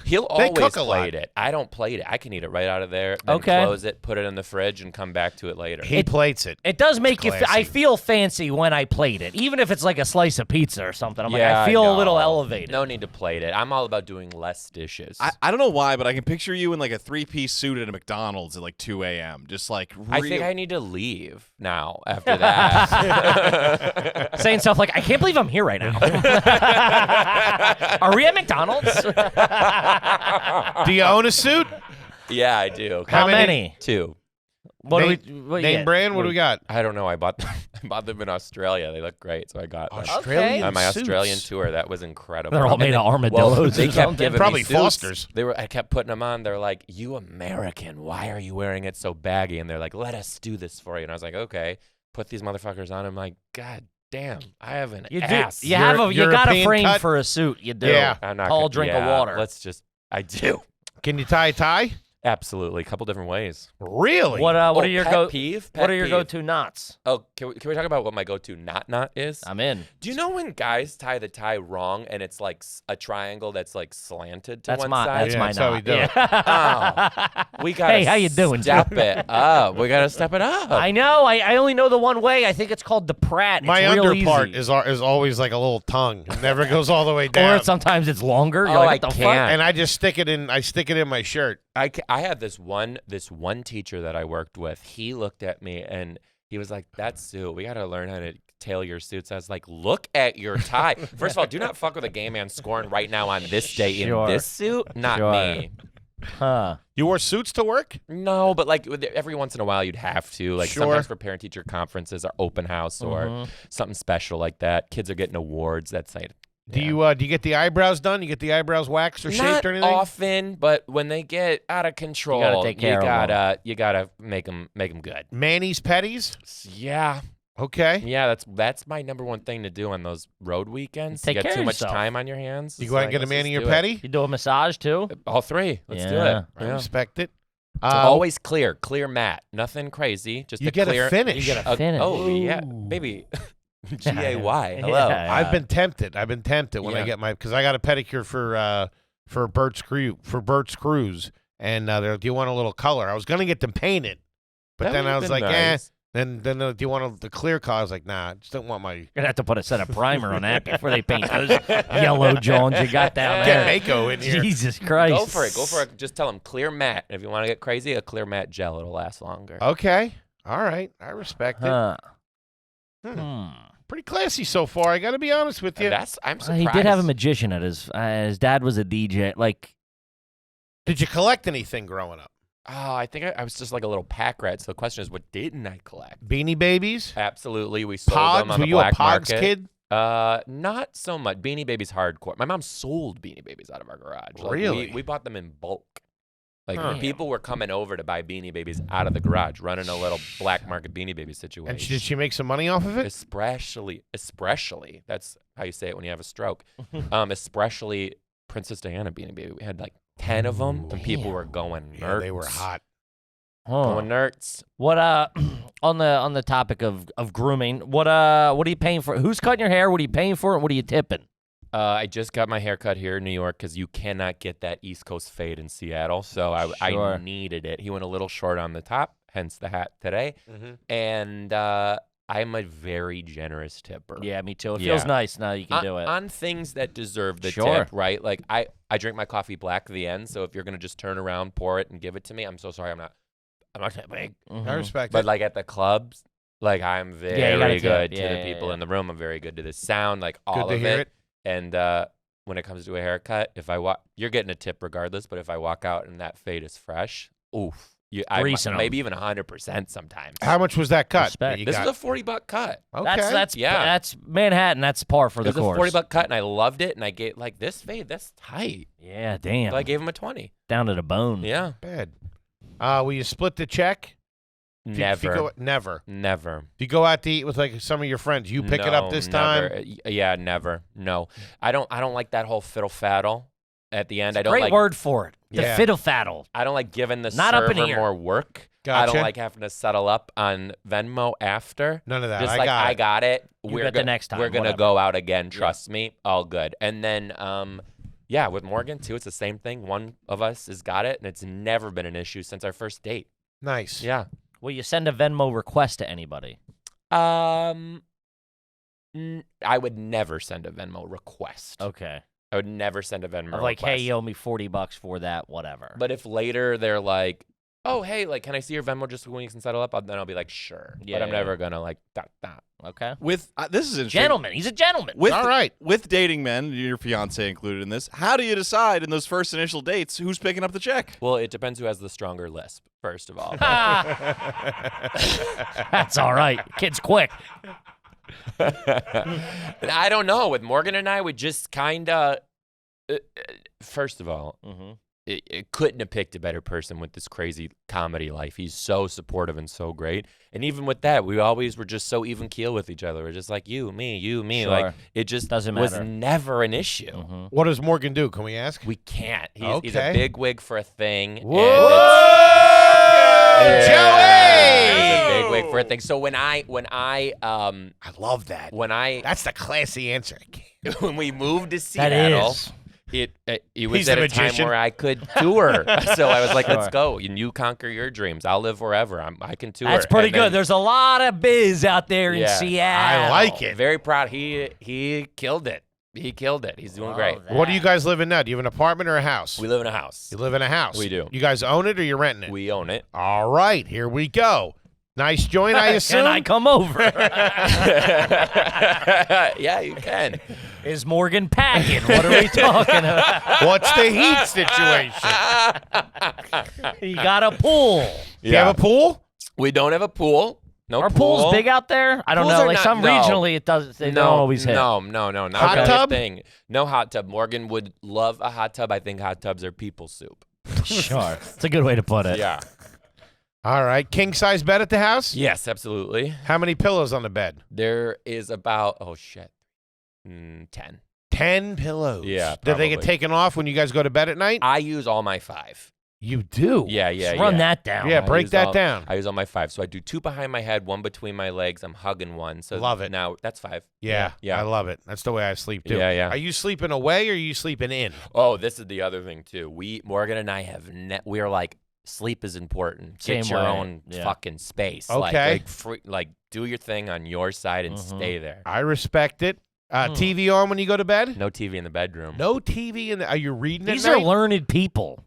E: He'll
B: They
E: always
B: cook a lot.
E: plate it. I don't plate it. I can eat it right out of there, then
A: Okay.
E: close it, put it in the fridge, and come back to it later.
B: He plates it.
A: It does make you. I
B: Classy.
A: feel fancy when I plate it, even if it's like a slice of pizza or something. I'm like,
E: Yeah,
A: I feel a
E: no.
A: little elevated.
E: No need to plate it. I'm all about doing less dishes.
D: I don't know why, but I can picture you in like a 3-piece suit at a McDonald's at like 2 a.m. Just like
E: I think I need to leave now after that.
A: Saying stuff like, I can't believe I'm here right now. Are we at McDonald's?
B: Do you own a suit?
E: Yeah, I do.
A: How many?
E: 2.
A: What
B: name,
A: do we? What,
B: name
A: yeah.
B: brand? What do we got?
E: I don't know. I bought them in Australia. They look great, so I got them.
B: Australian
E: On my
B: suits.
E: Australian tour. That was incredible.
A: They're all
E: And
A: made of armadillos
E: They
A: or
E: kept
A: something.
E: giving
B: Probably
E: me suits.
B: Foster's.
E: I kept putting them on. They're like, "You American? Why are you wearing it so baggy?" And they're like, "Let us do this for you." And I was like, "Okay." Put these motherfuckers on. I'm like, "God damn, I have an
A: You do.
E: ass."
A: You have a. You got a
B: European
A: frame
B: cut?
A: for a suit. You do.
B: Yeah.
E: I'm not
A: Tall
E: gonna-
A: drink
E: yeah,
A: of water.
E: I do.
B: Can you tie a tie?
E: Absolutely, a couple different ways.
B: Really?
A: What
E: Oh,
A: are your
E: pet peeve?
A: What
E: Pet
A: are your
E: peeve.
A: go-to knots?
E: Oh, can we talk about what my go-to knot is?
A: I'm in.
E: Do you know when guys tie the tie wrong and it's like a triangle that's like slanted to
A: That's
E: one
A: my.
E: side?
A: That's
B: Yeah,
A: my
B: that's how we
A: knot.
B: do it.
A: Yeah.
E: We gotta
A: Hey, how you doing,
E: step
A: Joe?
E: it up. We gotta step it up.
A: I know. I only know the one way. I think it's called the Pratt.
B: My
A: it's real
B: underpart
A: easy.
B: is always like a little tongue. It never goes all the way down.
A: Or sometimes it's longer. You're
E: Oh,
A: like,
E: I
A: what the
E: can't.
A: fuck?
B: And I just stick it in. I stick it in my shirt.
E: I had this one teacher that I worked with. He looked at me and he was like, "That's suit. We gotta learn how to tailor your suits." I was like, "Look at your tie. First of all, do not fuck with a gay man scoring right now on this day
A: Sure.
E: in this suit. Not
A: Sure.
E: me."
A: Huh.
B: You wore suits to work?
E: No, but like every once in a while you'd have to. Like
B: Sure.
E: sometimes for parent teacher conferences or open house or
A: Mm-hmm.
E: something special like that. Kids are getting awards. That's like.
B: Do you get the eyebrows done? You get the eyebrows waxed or shaped
E: Not
B: or anything?
E: often, but when they get out of control,
A: take care of 'em.
E: you gotta make them good.
B: Manis, petties?
E: Yeah,
B: Okay.
E: yeah. That's my number one thing to do on those road weekends.
A: Take
E: you
A: care
E: got too
A: of
E: much
A: yourself.
E: time on your hands.
B: You
E: It's
B: go out and
E: like,
B: get a
E: let's
B: mani
E: just
B: or
E: do it.
B: petty?
A: You do a massage too?
E: All 3. Let's do
A: Yeah.
E: it.
B: I
E: Yeah.
B: respect it.
E: Always clear matte, nothing crazy. Just
B: You
E: a
B: get a
E: clear
B: finish.
A: You get a finish.
E: Oh yeah,
A: Ooh.
E: baby. GAY. Hello.
A: Yeah.
B: I've been tempted. when I
E: Yeah.
B: get because I got a pedicure for Bert's Cruise, and they're like, do you want a little color? I was gonna get them painted, but
E: That
B: then I
E: would've
B: was
E: been
B: like,
E: nice.
B: Then do you want the clear color? I was like, nah, I just don't want my
A: You're gonna have to put a set of primer on that before they paint those yellow Johns you got down
B: get
A: there.
B: Mako in here.
A: Jesus Christ!
E: Go for it. Go for it. Just tell them clear matte. And if you want to get crazy, a clear matte gel. It'll last longer.
B: Okay, all right, I respect it.
A: Huh.
B: Hmm. Pretty classy so far. I got to be honest with you.
E: I'm surprised.
A: He did have a magician at his dad was a DJ. Like,
B: Did you collect anything growing up?
E: Oh, I think I was just like a little pack rat. So the question is, what didn't I collect?
B: Beanie Babies?
E: Absolutely, we sold
B: Pogs?
E: them on
B: Were
E: the
B: you a
E: black
B: Pogs
E: market.
B: kid?
E: Not so much. Beanie Babies hardcore. My mom sold Beanie Babies out of our garage. Like,
B: Really?
E: We bought them in bulk. Like
B: Huh.
E: people were coming over to buy Beanie Babies out of the garage, running a little black market Beanie Baby situation.
B: And did she make some money off of it?
E: Especially, that's how you say it when you have a stroke. Especially Princess Diana Beanie Baby. We had like 10 of them, and people were going nuts.
B: Yeah, they were hot.
E: Going nerds.
A: What on the topic of grooming, what are you paying for? Who's cutting your hair? What are you paying for it? What are you tipping?
E: I just got my hair cut here in New York because you cannot get that East Coast fade in Seattle. So
A: Sure.
E: I needed it. He went a little short on the top, hence the hat today. And I'm a very generous tipper.
A: Yeah, me too. It
E: Yeah.
A: feels nice now you can do it.
E: On things that deserve the
A: Sure.
E: tip, right? Like I drink my coffee black at the end. So if you're going to just turn around, pour it, and give it to me, I'm so sorry. I'm not tipping.
B: I respect
E: But
B: it.
E: like at the clubs, like I'm
A: you gotta
E: very
A: tip.
E: good to
A: Yeah,
E: the
A: yeah,
E: people
A: yeah.
E: in the room. I'm very good to the sound, like all
B: Good to
E: of
B: hear it.
E: And when it comes to a haircut, if I you're getting a tip regardless. But if I walk out and that fade is fresh, oof,
A: Greasing 'em.
E: maybe even 100% sometimes.
B: How much was that cut?
A: Respect.
B: that you
E: This
B: got?
E: is a $40 cut.
B: Okay.
A: That's Manhattan. That's par for
E: It
A: the
E: was a
A: course.
E: $40 cut, and I loved it. And I gave like this fade, that's tight.
A: Yeah, damn.
E: So I gave him a 20.
A: Down to the bone.
E: Yeah,
B: Bad. Will you split the check? If you
E: never,
B: never.
E: never.
B: If you go out to eat with like some of your friends, you pick it up
E: No,
B: this
E: never.
B: time.
E: Yeah, never. No, I don't like that whole fiddle faddle at the end. I don't
A: Great
E: like.
A: word for it. The
B: Yeah.
A: fiddle faddle.
E: I don't like giving the
A: Not up in
E: server
A: here.
E: more work. I
B: Gotcha.
E: don't like having to settle up on Venmo after.
B: None of that.
E: Just
B: I
E: like
B: got
E: I
B: it.
E: got it.
A: You got the next time,
E: We're gonna
A: whatever.
E: go out again. Trust me. All good. And then, yeah, with Morgan too, it's the same thing. One of us has got it, and it's never been an issue since our first date.
B: Nice.
E: Yeah.
A: Will you send a Venmo request to anybody?
E: I would never send a Venmo request.
A: Okay.
E: I would never send a Venmo
A: Of like,
E: request.
A: hey, you owe me $40 for that, whatever.
E: But if later they're like, oh, hey, like, can I see your Venmo just so we can settle up? Then I'll be like, sure.
A: Yeah,
E: But I'm
A: yeah.
E: never gonna like dot.
A: Okay.
D: With this is interesting.
A: Gentleman. He's a gentleman.
D: With
B: All right.
D: with dating men, your fiance included in this. How do you decide in those first initial dates who's picking up the check?
E: Well, it depends who has the stronger lisp. First of all.
A: That's all right. Kid's quick.
E: I don't know. With Morgan and I, we just kind of. First of all, it couldn't have picked a better person with this crazy comedy life. He's so supportive and so great. And even with that, we always were just so even keel with each other. We're just like you, me.
A: Sure.
E: Like it just
A: Doesn't
E: was
A: matter.
E: never an issue.
B: What does Morgan do? Can we ask?
E: We can't. He's
B: Okay.
E: a big wig for a thing.
B: Whoa!
E: And it's,
B: Joey!
E: he's a big wig for a thing. So when I
B: I love that. That's the classy answer.
E: when we moved to
A: That
E: Seattle,
A: is.
E: it
B: He's
E: was
B: the
E: at a time
B: magician.
E: where I could tour. So I was like, let's
A: Sure.
E: go. You conquer your dreams. I'll live wherever. I can tour.
A: That's pretty
E: And then-
A: good. There's a lot of biz out there in
E: Yeah.
A: Seattle.
B: I like it.
E: Very proud. He killed it. He killed it. He's doing great.
A: Love
B: What do you
A: that.
B: guys live in now? Do you have an apartment or a house?
E: We live in a house.
B: You live in a house.
E: We do.
B: You guys own it or you're renting it?
E: We own it.
B: All right, here we go. Nice joint, I assume.
A: Can I come over?
E: Yeah, you can.
A: Is Morgan packing? What are we talking about?
B: What's the heat situation?
A: You got a pool.
B: Do you have a pool?
E: We don't have a pool. No
A: Are
E: pool.
A: pools big out there? I don't
E: Pools
A: know.
E: are
A: Like
E: not-
A: some
E: no.
A: regionally, it does. They don't always hit.
E: No, not
B: Hot
E: really
B: tub?
E: a thing. No hot tub. Morgan would love a hot tub. I think hot tubs are people soup.
A: Sure, it's a good way to put it.
E: Yeah.
B: All right. King size bed at the house?
E: Yes, absolutely.
B: How many pillows on the bed?
E: There is about 10.
B: 10 pillows.
E: Yeah,
B: Do they get
E: probably.
B: taken off when you guys go to bed at night?
E: I use all my 5.
B: You do?
E: Yeah.
A: Just run that down.
B: Yeah,
E: I
B: break
E: use
B: that
E: all-
B: down.
E: I use all my 5. So I do 2 behind my head, 1 between my legs. I'm hugging one. So
B: Love it.
E: Now that's 5.
B: Yeah,
E: Yeah.
B: I love it. That's the way I sleep, too.
E: Yeah.
B: Are you sleeping away or are you sleeping in?
E: Oh, this is the other thing too. Morgan and I have we are like sleep is important. Get
A: Same
E: your
A: way.
E: own
A: Yeah.
E: fucking space.
B: Okay.
E: Like do your thing on your side and stay there.
B: I respect it. TV on when you go to bed?
E: No TV in the bedroom.
B: No TV in the. Are you reading
A: These
B: at
A: are
B: night?
A: learned people.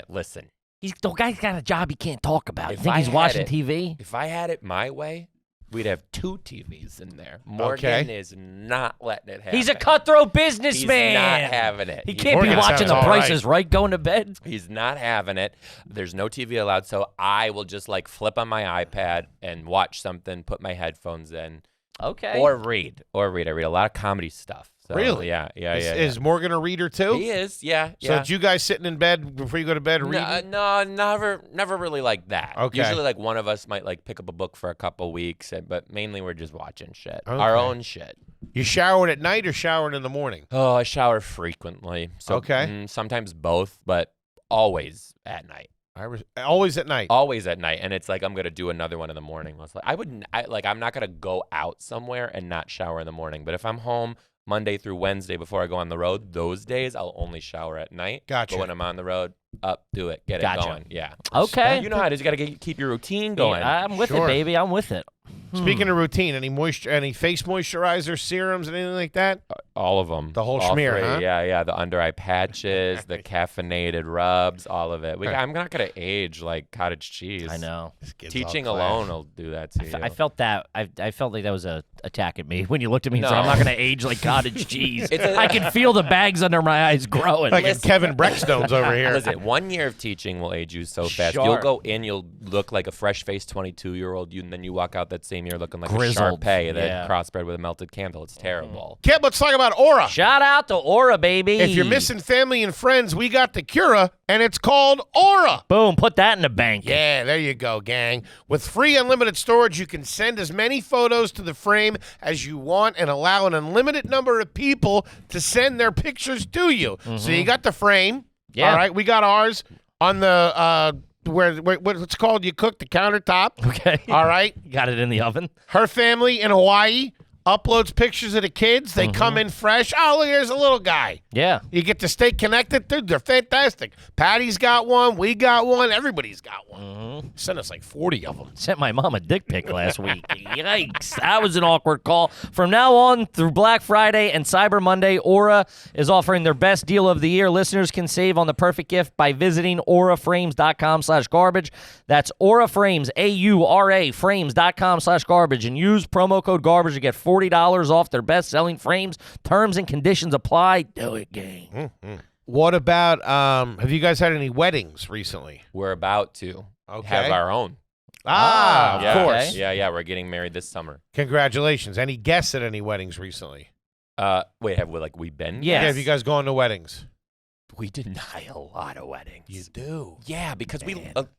E: Listen,
A: The guy's got a job he can't talk about. You
E: If
A: think
E: I
A: he's
E: had
A: watching
E: it-
A: TV?
E: if I had it my way, we'd have 2 TVs in there. Morgan is not letting it happen.
A: He's a cutthroat
E: He's
A: businessman.
E: not having it.
A: He
E: He's
A: can't be
B: Morgan
A: watching
B: sounds
A: The
B: all
A: Price
B: right.
A: is Right going to bed.
E: He's not having it. There's no TV allowed, so I will just like flip on my iPad and watch something, put my headphones in,
A: Okay.
E: or read. I read a lot of comedy stuff. So,
B: Really?
E: Yeah.
B: Is Morgan a reader, too?
E: He is, yeah.
B: So it's you guys sitting in bed before you go to bed reading?
E: No, never really like that.
B: Okay.
E: Usually, like one of us might like pick up a book for a couple weeks, but mainly we're just watching shit,
B: Okay.
E: our own shit.
B: You showering at night or showering in the morning?
E: Oh, I shower frequently. So
B: Okay.
E: sometimes both, but always at night.
B: Always at night.
E: Always at night, and it's like I'm gonna do another one in the morning. I'm not gonna go out somewhere and not shower in the morning. But if I'm home Monday through Wednesday before I go on the road, those days I'll only shower at night.
B: Gotcha.
E: But when I'm on the road, do it, get
A: Gotcha.
E: it going. Yeah.
A: Okay.
E: You know how it is. You gotta keep your routine going.
A: Yeah, I'm with
B: Sure.
A: it, baby. I'm with it.
B: Speaking of routine, any face moisturizer, serums, anything like that?
E: All of them.
B: The whole
E: all
B: schmear,
E: three.
B: huh?
E: Yeah. The under eye patches, the caffeinated rubs, all of it. I'm not gonna age like cottage cheese.
A: I know.
E: Teaching alone will do that to you.
A: I felt that. I felt like that was a attack at me when you looked at me and said,
E: No.
A: "I'm not going to age like cottage cheese."
E: It's
A: I can feel the bags under my eyes growing.
B: Like Kevin Breckstone's over here.
E: Listen, 1 year of teaching will age you so fast.
A: Sure.
E: You'll go in, you'll look like a fresh-faced 22-year-old, and then you walk out that same year looking like
A: Grizzled.
E: a Shar-Pei that
A: Yeah.
E: crossbred with a melted candle. It's terrible.
B: Kid, let's talk about Aura.
A: Shout out to Aura, baby.
B: If you're missing family and friends, we got the Cura, and it's called Aura.
A: boom, put that in the bank.
B: Yeah, there you go, gang. With free unlimited storage, you can send as many photos to the frame as you want and allow an unlimited number of people to send their pictures to you. So you got the frame.
A: Yeah.
B: All right, we got ours on the where what's called, you cook the countertop.
A: Okay.
B: All right.
A: Got it in the oven.
B: Her family in Hawaii uploads pictures of the kids. They come in fresh. Oh, look, here's a little guy.
A: Yeah.
B: You get to stay connected. Dude, they're fantastic. Patty's got one. We got one. Everybody's got one. Sent us like 40 of them.
A: Sent my mom a dick pic last week. Yikes. That was an awkward call. From now on through Black Friday and Cyber Monday, Aura is offering their best deal of the year. Listeners can save on the perfect gift by visiting auraframes.com/garbage. That's Aura Frames, AURA frames.com/garbage, and use promo code garbage to get $40 off their best-selling frames. Terms and conditions apply. Do it, gang.
B: What about, have you guys had any weddings recently?
E: We're about to
B: Okay.
E: have our own.
B: Of
E: Yeah.
B: course.
E: Yeah. We're getting married this summer.
B: Congratulations. Any guests at any weddings recently?
E: Wait, have we been?
A: Yes.
B: Yeah, have you guys gone to weddings?
E: We deny a lot of weddings.
B: do.
E: Yeah, because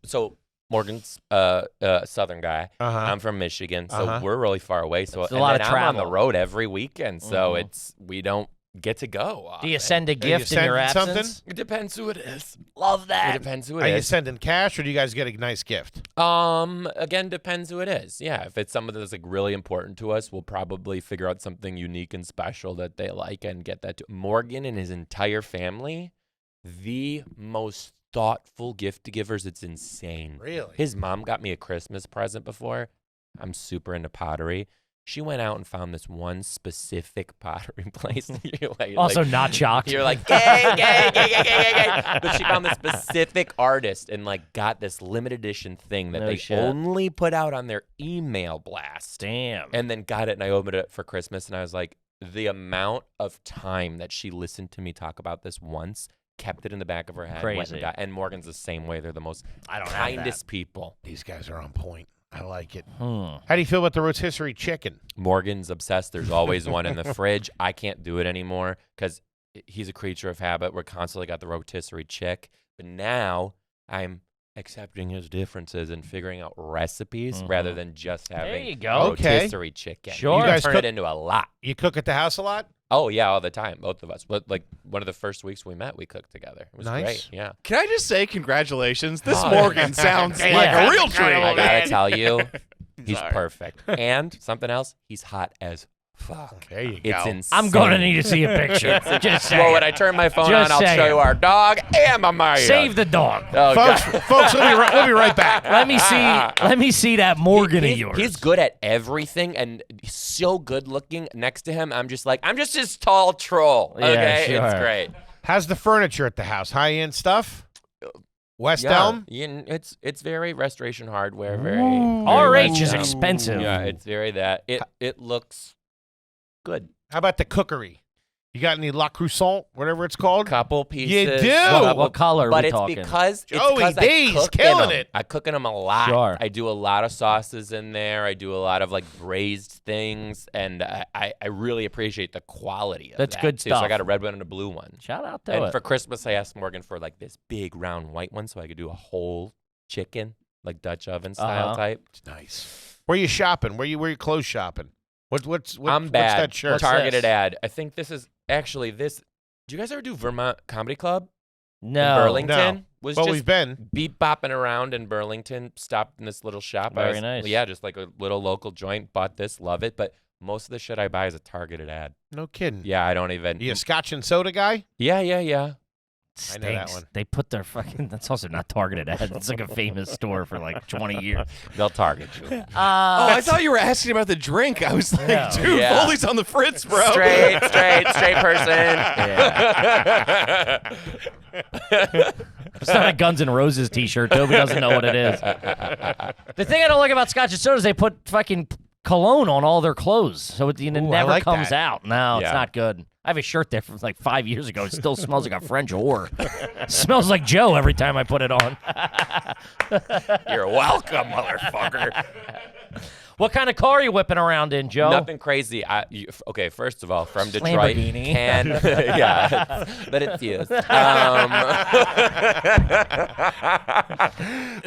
E: so Morgan's Southern guy.
B: Uh-huh.
E: I'm from Michigan, so
B: Uh-huh.
E: we're really far away. So
A: It's a lot of
E: I'm on the
A: travel.
E: road every weekend, so we don't get to go.
A: Do you
E: often.
A: send a gift in your
B: sending
A: absence?
B: something?
E: It depends who it is.
A: Love
E: It
A: that.
E: depends who
B: Are
E: it
B: you
E: is.
B: sending cash, or do you guys get a nice gift?
E: Again, depends who it is. Yeah, if it's someone that's like really important to us, we'll probably figure out something unique and special that they like and get that to Morgan and his entire family. The most thoughtful gift givers. It's insane.
B: Really?
E: His mom got me a Christmas present before. I'm super into pottery. She went out and found this one specific pottery place. You're
A: Also not shocked.
E: You're like, gay. But she found this specific artist and like got this limited edition thing that
A: No
E: they
A: shit.
E: only put out on their email blast.
A: Damn.
E: And then got it, and I opened it for Christmas, and I was like, the amount of time that she listened to me talk about this once, kept it in the back of her head. Went
A: Crazy.
E: and Morgan's the same way. They're the most
A: I don't have
E: kindest people.
B: These guys are on point. I like it.
A: Hmm.
B: How do you feel about the rotisserie chicken?
E: Morgan's obsessed. There's always one in the fridge. I can't do it anymore because he's a creature of habit. We're constantly got the rotisserie chick. But now I'm accepting his differences and figuring out recipes rather than just having
A: you go.
B: Okay.
E: rotisserie chicken.
A: Sure.
E: You
B: You guys
E: turn
B: cook-
E: it into a lot.
B: You cook at the house a lot?
E: Oh, yeah, all the time, both of us. But like one of the first weeks we met, we cooked together. It was
B: Nice.
E: great. Yeah.
D: Can I just say congratulations? This
E: Oh,
D: Morgan sounds
A: Yeah.
D: like
A: Yeah.
D: a real treat.
E: I gotta tell you, he's
D: Sorry.
E: perfect. And something else, he's hot as fuck.
B: There you
E: It's
B: go.
E: insane.
A: I'm going to need to see a picture. Just
E: Well,
A: saying.
E: when I turn my phone
A: Just
E: on, I'll show
A: saying.
E: you our dog and my Mario.
A: Save the dog.
E: Oh, God.
B: Folks, we'll be right back.
A: Let me see that Morgan of yours.
E: He's good at everything and he's so good looking. Next to him, I'm just his tall troll.
A: Yeah,
E: Okay,
A: sure.
E: it's great.
B: How's the furniture at the house? High-end stuff? West
E: Yeah,
B: Elm?
E: it's very restoration hardware. Very
A: RH
E: West
A: is
E: Elm.
A: expensive.
E: Yeah, it's very that. It looks good.
B: How about the cookery? You got any La Croissant, whatever it's called?
E: Couple pieces.
B: do?
A: What color are
E: But
A: we
E: it's
A: talking?
E: because
B: Joey
E: I
B: D's
E: cook
B: killing
E: in 'em.
B: it.
E: I cook in them a lot.
A: Sure.
E: I do a lot of sauces in there. I do a lot of like braised things, and I really appreciate the quality of
A: That's
E: that,
A: good
E: too. So I
A: stuff.
E: got a red one and a blue one.
A: Shout out to
E: And
A: it.
E: for Christmas, I asked Morgan for like this big round white one, so I could do a whole chicken, like Dutch oven style
A: Uh-huh.
E: type.
B: Nice. Where you shopping? Where you clothes shopping? What's
E: I'm bad.
B: What's that shirt?
E: Targeted
A: this?
E: ad. I think this is actually this. Do you guys ever do Vermont Comedy Club?
A: no.
E: In Burlington?
B: No.
E: Was
B: Well,
E: just
B: we've been.
E: beep bopping around in Burlington. Stopped in this little shop.
A: Very nice.
E: Yeah, just like a little local joint. Bought this, love it. But most of the shit I buy is a targeted ad.
B: No kidding.
E: Yeah, I don't even.
B: You a scotch and soda guy?
E: Yeah.
B: I know that
A: Stinks.
B: one.
A: They put their fucking. That's also not targeted ads. It's like a famous store for like 20 years.
E: They'll target you.
D: Oh, I thought you were asking about the drink. I was like,
A: No.
D: dude,
E: Yeah.
D: Foley's on the fritz, bro.
E: Straight person.
A: Yeah. It's not a Guns N' Roses T-shirt. Toby doesn't know what it is. The thing I don't like about Scotch and soda is they put fucking cologne on all their clothes, so it never
B: like
A: comes
B: that.
A: out. No, it's
E: Yeah.
A: not good. I have a shirt there from like 5 years ago. It still smells like a French whore. Smells like Joe every time I put it on.
E: You're welcome, motherfucker.
A: What kind of car are you whipping around in, Joe?
E: Nothing crazy. Okay, first of all, from Detroit,
A: Lamborghini.
E: yeah, but it's used.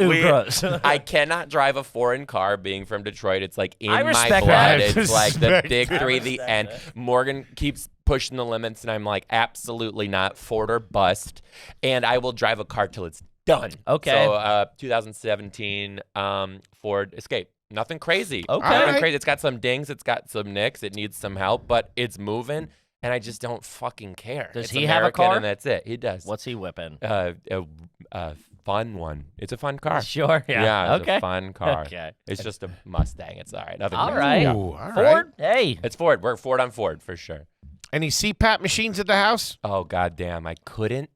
A: Ooh, gross.
E: I cannot drive a foreign car. Being from Detroit, it's like in
A: I
E: my
A: respect
E: blood.
A: that.
E: It's like the
B: Respect
E: big
B: that.
E: three, the end. Morgan keeps pushing the limits, and I'm like, absolutely not. Ford or bust. And I will drive a car till it's done.
A: Okay.
E: So 2017 Ford Escape. Nothing crazy.
A: Okay.
E: Nothing
B: Alright.
E: crazy. It's got some dings. It's got some nicks. It needs some help, but it's moving, and I just don't fucking care.
A: Does
E: It's
A: he have a
E: American,
A: car?
E: And that's it. He does.
A: What's he whipping?
E: A fun one. It's a fun car.
A: Sure. Yeah.
E: Yeah, it's
A: okay.
E: a fun car.
A: Okay.
E: It's just a Mustang. It's all right. Nothing
A: All
E: crazy.
A: right.
E: Yeah.
B: Ooh, all right.
A: Ford. Hey.
E: It's Ford. We're Ford on Ford for sure.
B: Any CPAP machines at the house?
E: Oh goddamn! I couldn't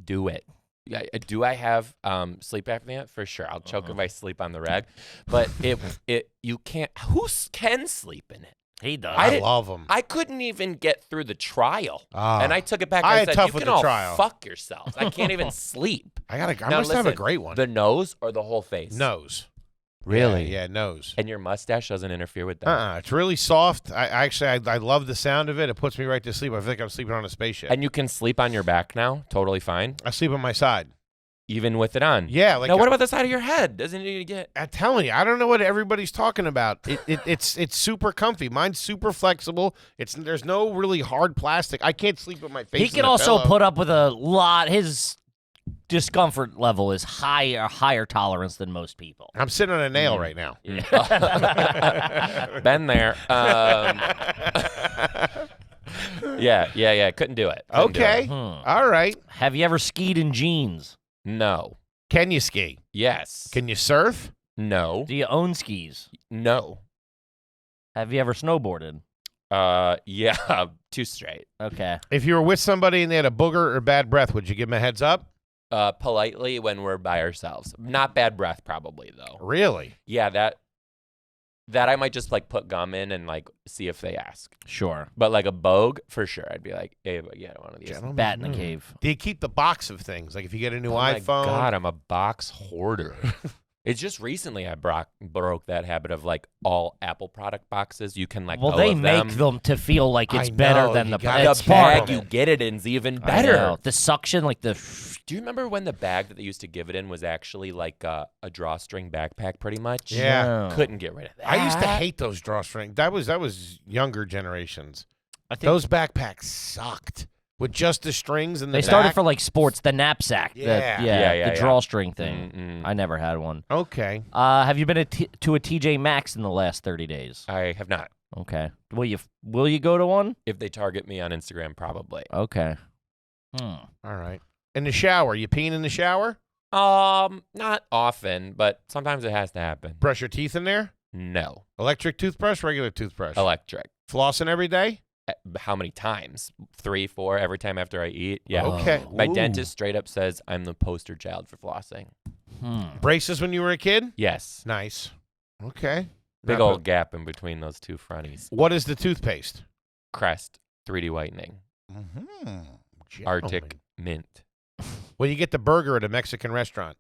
E: do it. Yeah, do I have sleep apnea? For sure. I'll choke if I sleep on the rag. But you can't. Who can sleep in it?
A: He does.
B: I
E: didn't-
B: love them.
E: I couldn't even get through the trial,
B: Ah.
E: and I took it back.
B: I
E: I
B: had
E: said,
B: tough
E: "You
B: with
E: can
B: the
E: all
B: trial."
E: fuck yourselves. I can't even sleep."
B: I
E: Now
B: must have a
E: listen,
B: great one.
E: The nose or the whole face?
B: Nose.
E: Really?
B: Yeah, nose.
E: And your mustache doesn't interfere with that.
B: It's really soft. I love the sound of it. It puts me right to sleep. I think I'm sleeping on a spaceship.
E: And you can sleep on your back now, totally fine,
B: I sleep on my side.
E: even with it on.
B: Yeah, like
E: Now, what about the side of your head? Doesn't it need to get?
B: I'm telling you, I don't know what everybody's talking about. It's super comfy. Mine's super flexible. There's no really hard plastic. I can't sleep with my face.
A: He
B: in
A: can
B: the
A: also
B: pillow.
A: put up with a lot. His discomfort level is higher tolerance than most people.
B: I'm sitting on a nail right now.
E: Been there. Yeah. Couldn't do it. Couldn't do
B: Okay.
E: it.
B: All right.
A: Have you ever skied in jeans?
E: No.
B: Can you ski?
E: Yes.
B: Can you surf?
E: No.
A: Do you own skis?
E: No.
A: Have you ever snowboarded?
E: Yeah. Too straight.
A: Okay.
B: If you were with somebody and they had a booger or bad breath, would you give them a heads up?
E: Politely when we're by ourselves. Not bad breath, probably though.
B: Really?
E: Yeah, that I might just like put gum in and like see if they ask.
A: Sure.
E: But like a bogue, for sure, I'd be like, hey, but yeah, one of these.
B: Gentlemen.
A: Bat in the cave.
B: Do you keep the box of things? Like if you get a new
E: Oh my
B: iPhone?
E: God, I'm a box hoarder. It's just recently I broke that habit of like all Apple product boxes. You can like
A: Well,
E: go
A: they
E: of
A: make them to feel like it's
B: I
A: better
B: know,
A: than
B: you
A: the
B: gotta
E: The
A: it's part
E: bag
A: of
E: you
A: it.
E: get it in's even
A: I
E: better.
A: know. The suction, like the.
E: Do you remember when the bag that they used to give it in was actually like a drawstring backpack, pretty much?
B: Yeah.
A: No.
E: Couldn't get rid of that.
B: I used to hate those drawstrings. That was younger generations.
A: I think
B: Those backpacks sucked with just the strings and the
A: they started
B: back.
A: for like sports, the knapsack.
B: Yeah.
A: The
E: Yeah.
A: drawstring thing.
E: Mm-mm.
A: I never had one.
B: Okay.
A: Have you been to a TJ Maxx in the last 30 days?
E: I have not.
A: Okay. Will you go to one?
E: If they target me on Instagram, probably.
A: Okay.
B: All right. In the shower, you peeing in the shower?
E: Not often, but sometimes it has to happen.
B: Brush your teeth in there?
E: No.
B: Electric toothbrush, regular toothbrush?
E: Electric.
B: Flossing every day?
E: How many times? 3, 4 every time after I eat? Yeah.
B: Okay.
E: My
B: Ooh.
E: dentist straight up says I'm the poster child for flossing.
B: Braces when you were a kid?
E: Yes.
B: Nice. Okay.
E: Big
B: Not
E: old gap in between those two fronties.
B: What is the toothpaste?
E: Crest 3D whitening.
B: Mm-hmm.
E: Arctic mint.
B: Well, you get the burger at a Mexican restaurant.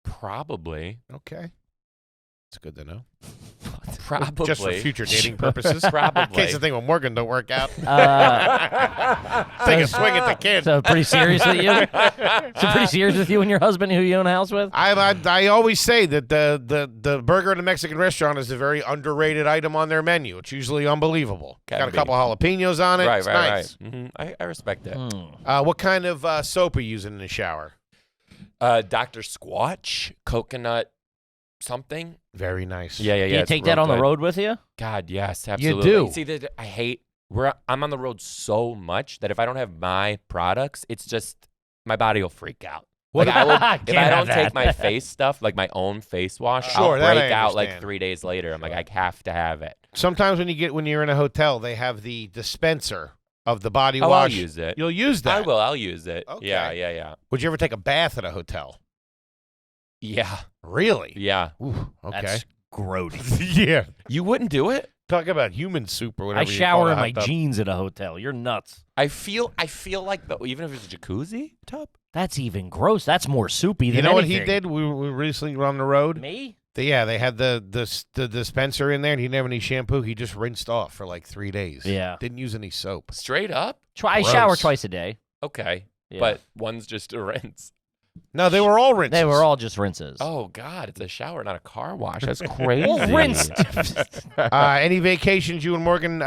E: Probably.
B: Okay. It's good to know.
E: Probably.
B: Just for future dating purposes.
E: Probably.
B: In case the thing with Morgan don't work out. Take a swing at the kid.
A: So pretty serious with you? So pretty serious with you and your husband who you own a house with?
B: I always say that the burger at a Mexican restaurant is a very underrated item on their menu. It's usually unbelievable.
E: Can
B: Got a
E: be.
B: couple jalapenos on it.
E: Right,
B: It's
E: right,
B: nice.
E: right. I respect it.
B: What kind of soap are you using in the shower?
E: Dr. Squatch, coconut something.
B: Very nice.
E: Yeah.
A: Do you
E: it's
A: take
E: real
A: that on the
E: good.
A: road with you?
E: God, yes, absolutely.
B: do.
E: See, I hate. I'm on the road so much that if I don't have my products, it's just my body will freak out.
B: What
E: Like, I will,
A: Can't
E: if I
A: have
E: don't
A: that.
E: take my face stuff, like my own face wash,
B: Sure,
E: I'll
B: that I
E: break out like
B: understand.
E: 3 days later. I'm like, I have to have it.
B: Sometimes when you're in a hotel, they have the dispenser of the body
E: Oh,
B: wash.
E: I'll use it.
B: You'll use that.
E: I will. I'll use it.
B: Okay.
E: Yeah.
B: Would you ever take a bath at a hotel?
E: Yeah.
B: Really?
E: Yeah.
B: Ooh, okay.
A: That's grody.
B: Yeah.
E: You wouldn't do it?
B: Talk about human soup or
A: I
B: whatever. you
A: shower
B: call
A: in
B: a
A: my
B: hot tub.
A: jeans at a hotel. You're nuts.
E: I feel like even if it's a jacuzzi tub.
A: That's even gross. That's more soupy than
B: You know what he
A: anything.
B: did? We recently were on the road.
A: Me?
B: Yeah, they had the dispenser in there, and he didn't have any shampoo. He just rinsed off for like 3 days.
A: Yeah.
B: Didn't use any soap.
E: Straight up?
A: I shower
B: Gross.
A: twice a day.
E: Okay.
A: Yeah.
E: But one's just a rinse.
B: No, they were all rinses.
A: They were all just rinses.
E: Oh, God. It's a shower, not a car wash. That's crazy.
A: Well, rinse.
B: Any vacations you and Morgan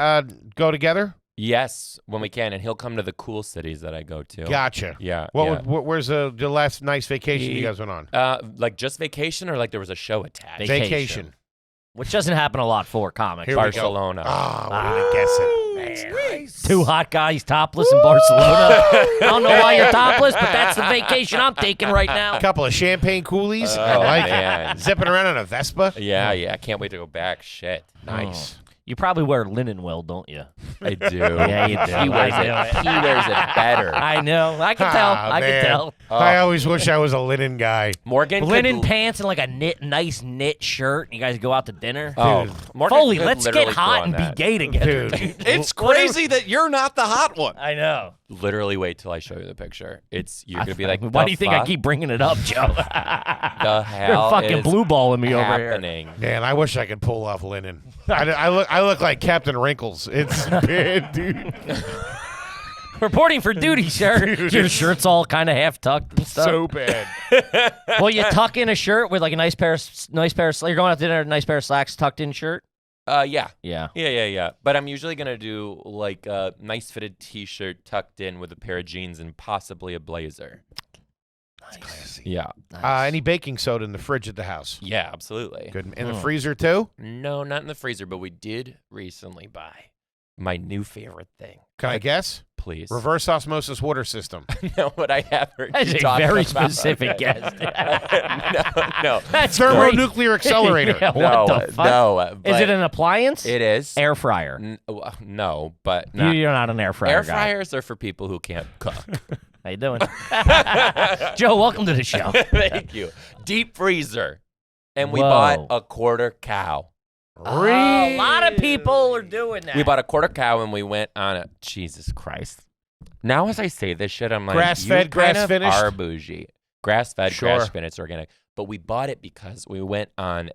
B: go together?
E: Yes, when we can. And he'll come to the cool cities that I go to.
B: Gotcha.
E: Yeah.
B: Where's the last nice vacation you guys went on?
E: Like just vacation or like there was a show attached?
A: Vacation. Which doesn't happen a lot for comics.
B: Here we go.
E: Barcelona.
B: Ah, we didn't guess it.
A: Two hot guys topless in Barcelona. I don't know why you're topless, but that's the vacation I'm taking right now.
B: A couple of champagne coolies.
E: Oh,
B: I like
E: man.
B: it. Zipping around on a Vespa.
E: Yeah. I can't wait to go back. Shit.
B: Nice.
A: You probably wear linen well, don't you?
E: I do.
A: Yeah, you do.
E: He wears
A: I know
E: it. He wears it better.
A: I know. I can tell.
B: Ah,
A: I
B: man.
A: can tell.
B: I always wish I was a linen guy.
E: Morgan could
A: Linen
E: l-
A: pants and like a nice knit shirt. You guys go out to dinner.
E: Oh,
B: Dude.
E: Morgan
A: Foley,
E: could
A: let's get
E: literally
A: hot
E: throw
A: and
E: on
A: be
E: that.
A: gay together.
B: Dude.
D: It's crazy that you're not the hot one.
A: I know.
E: Literally, wait till I show you the picture. You're gonna be like,
A: why do you think I
E: "The
A: keep bringing it up, Joe?
E: The hell
A: You're fucking
E: is
A: blue balling me over here.
E: happening?"
B: Man, I wish I could pull off linen. I look like Captain Wrinkles. It's bad, dude.
A: Reporting for duty, sir. Your shirt's all kind of half tucked and stuff.
B: So bad.
A: Well, you tuck in a shirt with like a nice pair of you're going out to dinner, a nice pair of slacks tucked in shirt.
E: Yeah.
A: Yeah.
E: Yeah. But I'm usually gonna do like a nice fitted T-shirt tucked in with a pair of jeans and possibly a blazer.
A: Nice.
E: Yeah.
B: Any baking soda in the fridge at the house?
E: Yeah, absolutely.
B: Good. In the freezer too?
E: No, not in the freezer, but we did recently buy my new favorite thing.
B: Can I guess?
E: Please.
B: Reverse osmosis water system.
E: No, what I have heard
A: That's
E: you
A: a
E: talk
A: very
E: about.
A: specific guess.
E: No.
A: That's great.
B: Thermonuclear accelerator.
A: Yeah, what the fuck?
E: No.
A: Is
E: but
A: it an appliance?
E: It is.
A: Air fryer.
E: No, but not.
A: You're not an air fryer
E: Air
A: guy.
E: fryers are for people who can't cook.
A: How you doing? Joe, welcome to the show.
E: Thank you. Deep freezer. And we
A: Whoa.
E: bought a quarter cow.
A: A lot of people are doing that.
E: We bought a quarter cow and we went on a Jesus Christ. Now as I say this shit, I'm like,
B: Grass-fed,
E: you kind of
B: grass-finished?
E: are bougie. Grass-fed,
B: Sure.
E: grass-finished, organic. But we bought it because we went on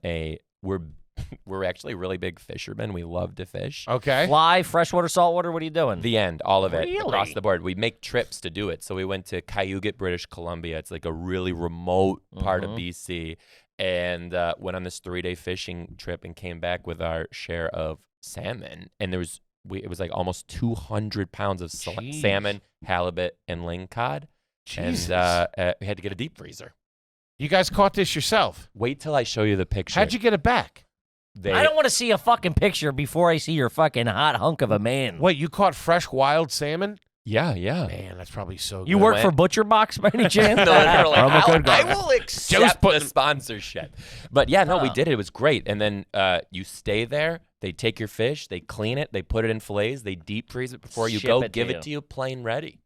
E: we're actually really big fishermen. We love to fish.
B: Okay.
A: Fly, freshwater, saltwater. What are you doing?
E: The end, all of it,
A: Really?
E: across the board. We make trips to do it. So we went to Cayuga, British Columbia. It's like a really remote part of BC. And went on this 3-day fishing trip and came back with our share of salmon. And it was like almost 200 pounds of
A: Jeez.
E: salmon, halibut, and lingcod.
B: Jesus.
E: And we had to get a deep freezer.
B: You guys caught this yourself.
E: Wait till I show you the picture.
B: How'd you get it back?
A: I don't want to see a fucking picture before I see your fucking hot hunk of a man.
B: Wait, you caught fresh wild salmon?
E: Yeah.
B: Man, that's probably so good.
A: You work
E: went-
A: for Butcher Box by any chance?
E: No, they're like,
A: Promo code
E: I
A: garbage.
E: will accept the sponsorship. But yeah, no, we did it. It was great. And then you stay there. They take your fish. They clean it. They put it in fillets. They deep freeze it before you
A: Ship
E: go.
A: it to
E: Give
A: you.
E: it to you plain ready.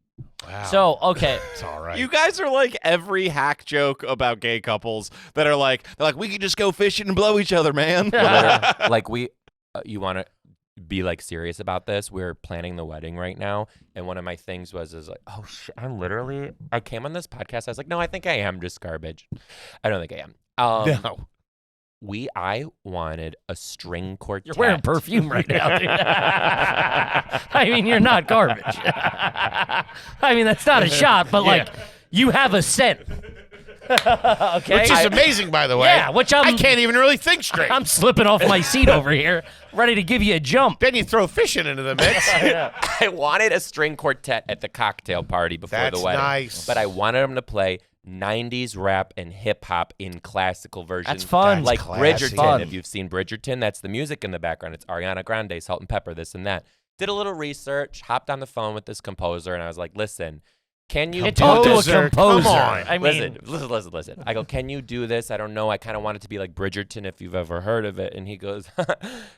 B: Wow.
A: So, okay.
B: it's all right.
D: You guys are like every hack joke about gay couples that are like, they're like, we could just go fishing and blow each other, man.
E: Like you want to be like serious about this. We're planning the wedding right now, and one of my things is like, oh shit, I came on this podcast. I was like, no, I think I am just garbage. I don't think I am.
B: no.
E: I wanted a string quartet.
A: You're wearing perfume right now, dude. I mean, you're not garbage. I mean, that's not a shot, but like, you have a scent. Okay?
B: Which is amazing, by the way.
A: Yeah, which
B: I can't even really think straight.
A: I'm slipping off my seat over here, ready to give you a jump.
B: Then you throw fishing into the mix.
E: I wanted a string quartet at the cocktail party before
B: That's
E: the wedding.
B: nice.
E: But I wanted them to play '90s rap and hip hop in classical versions.
A: That's fun.
E: Like
B: That's classy.
E: Bridgerton.
A: Fun.
E: If you've seen Bridgerton, that's the music in the background. It's Ariana Grande, Salt and Pepper, this and that. Did a little research, hopped on the phone with this composer, and I was like, listen, can you
A: Talk to a
B: Composer,
A: composer.
B: come on.
A: I mean,
E: listen. I go, can you do this? I don't know. I kind of want it to be like Bridgerton if you've ever heard of it. And he goes,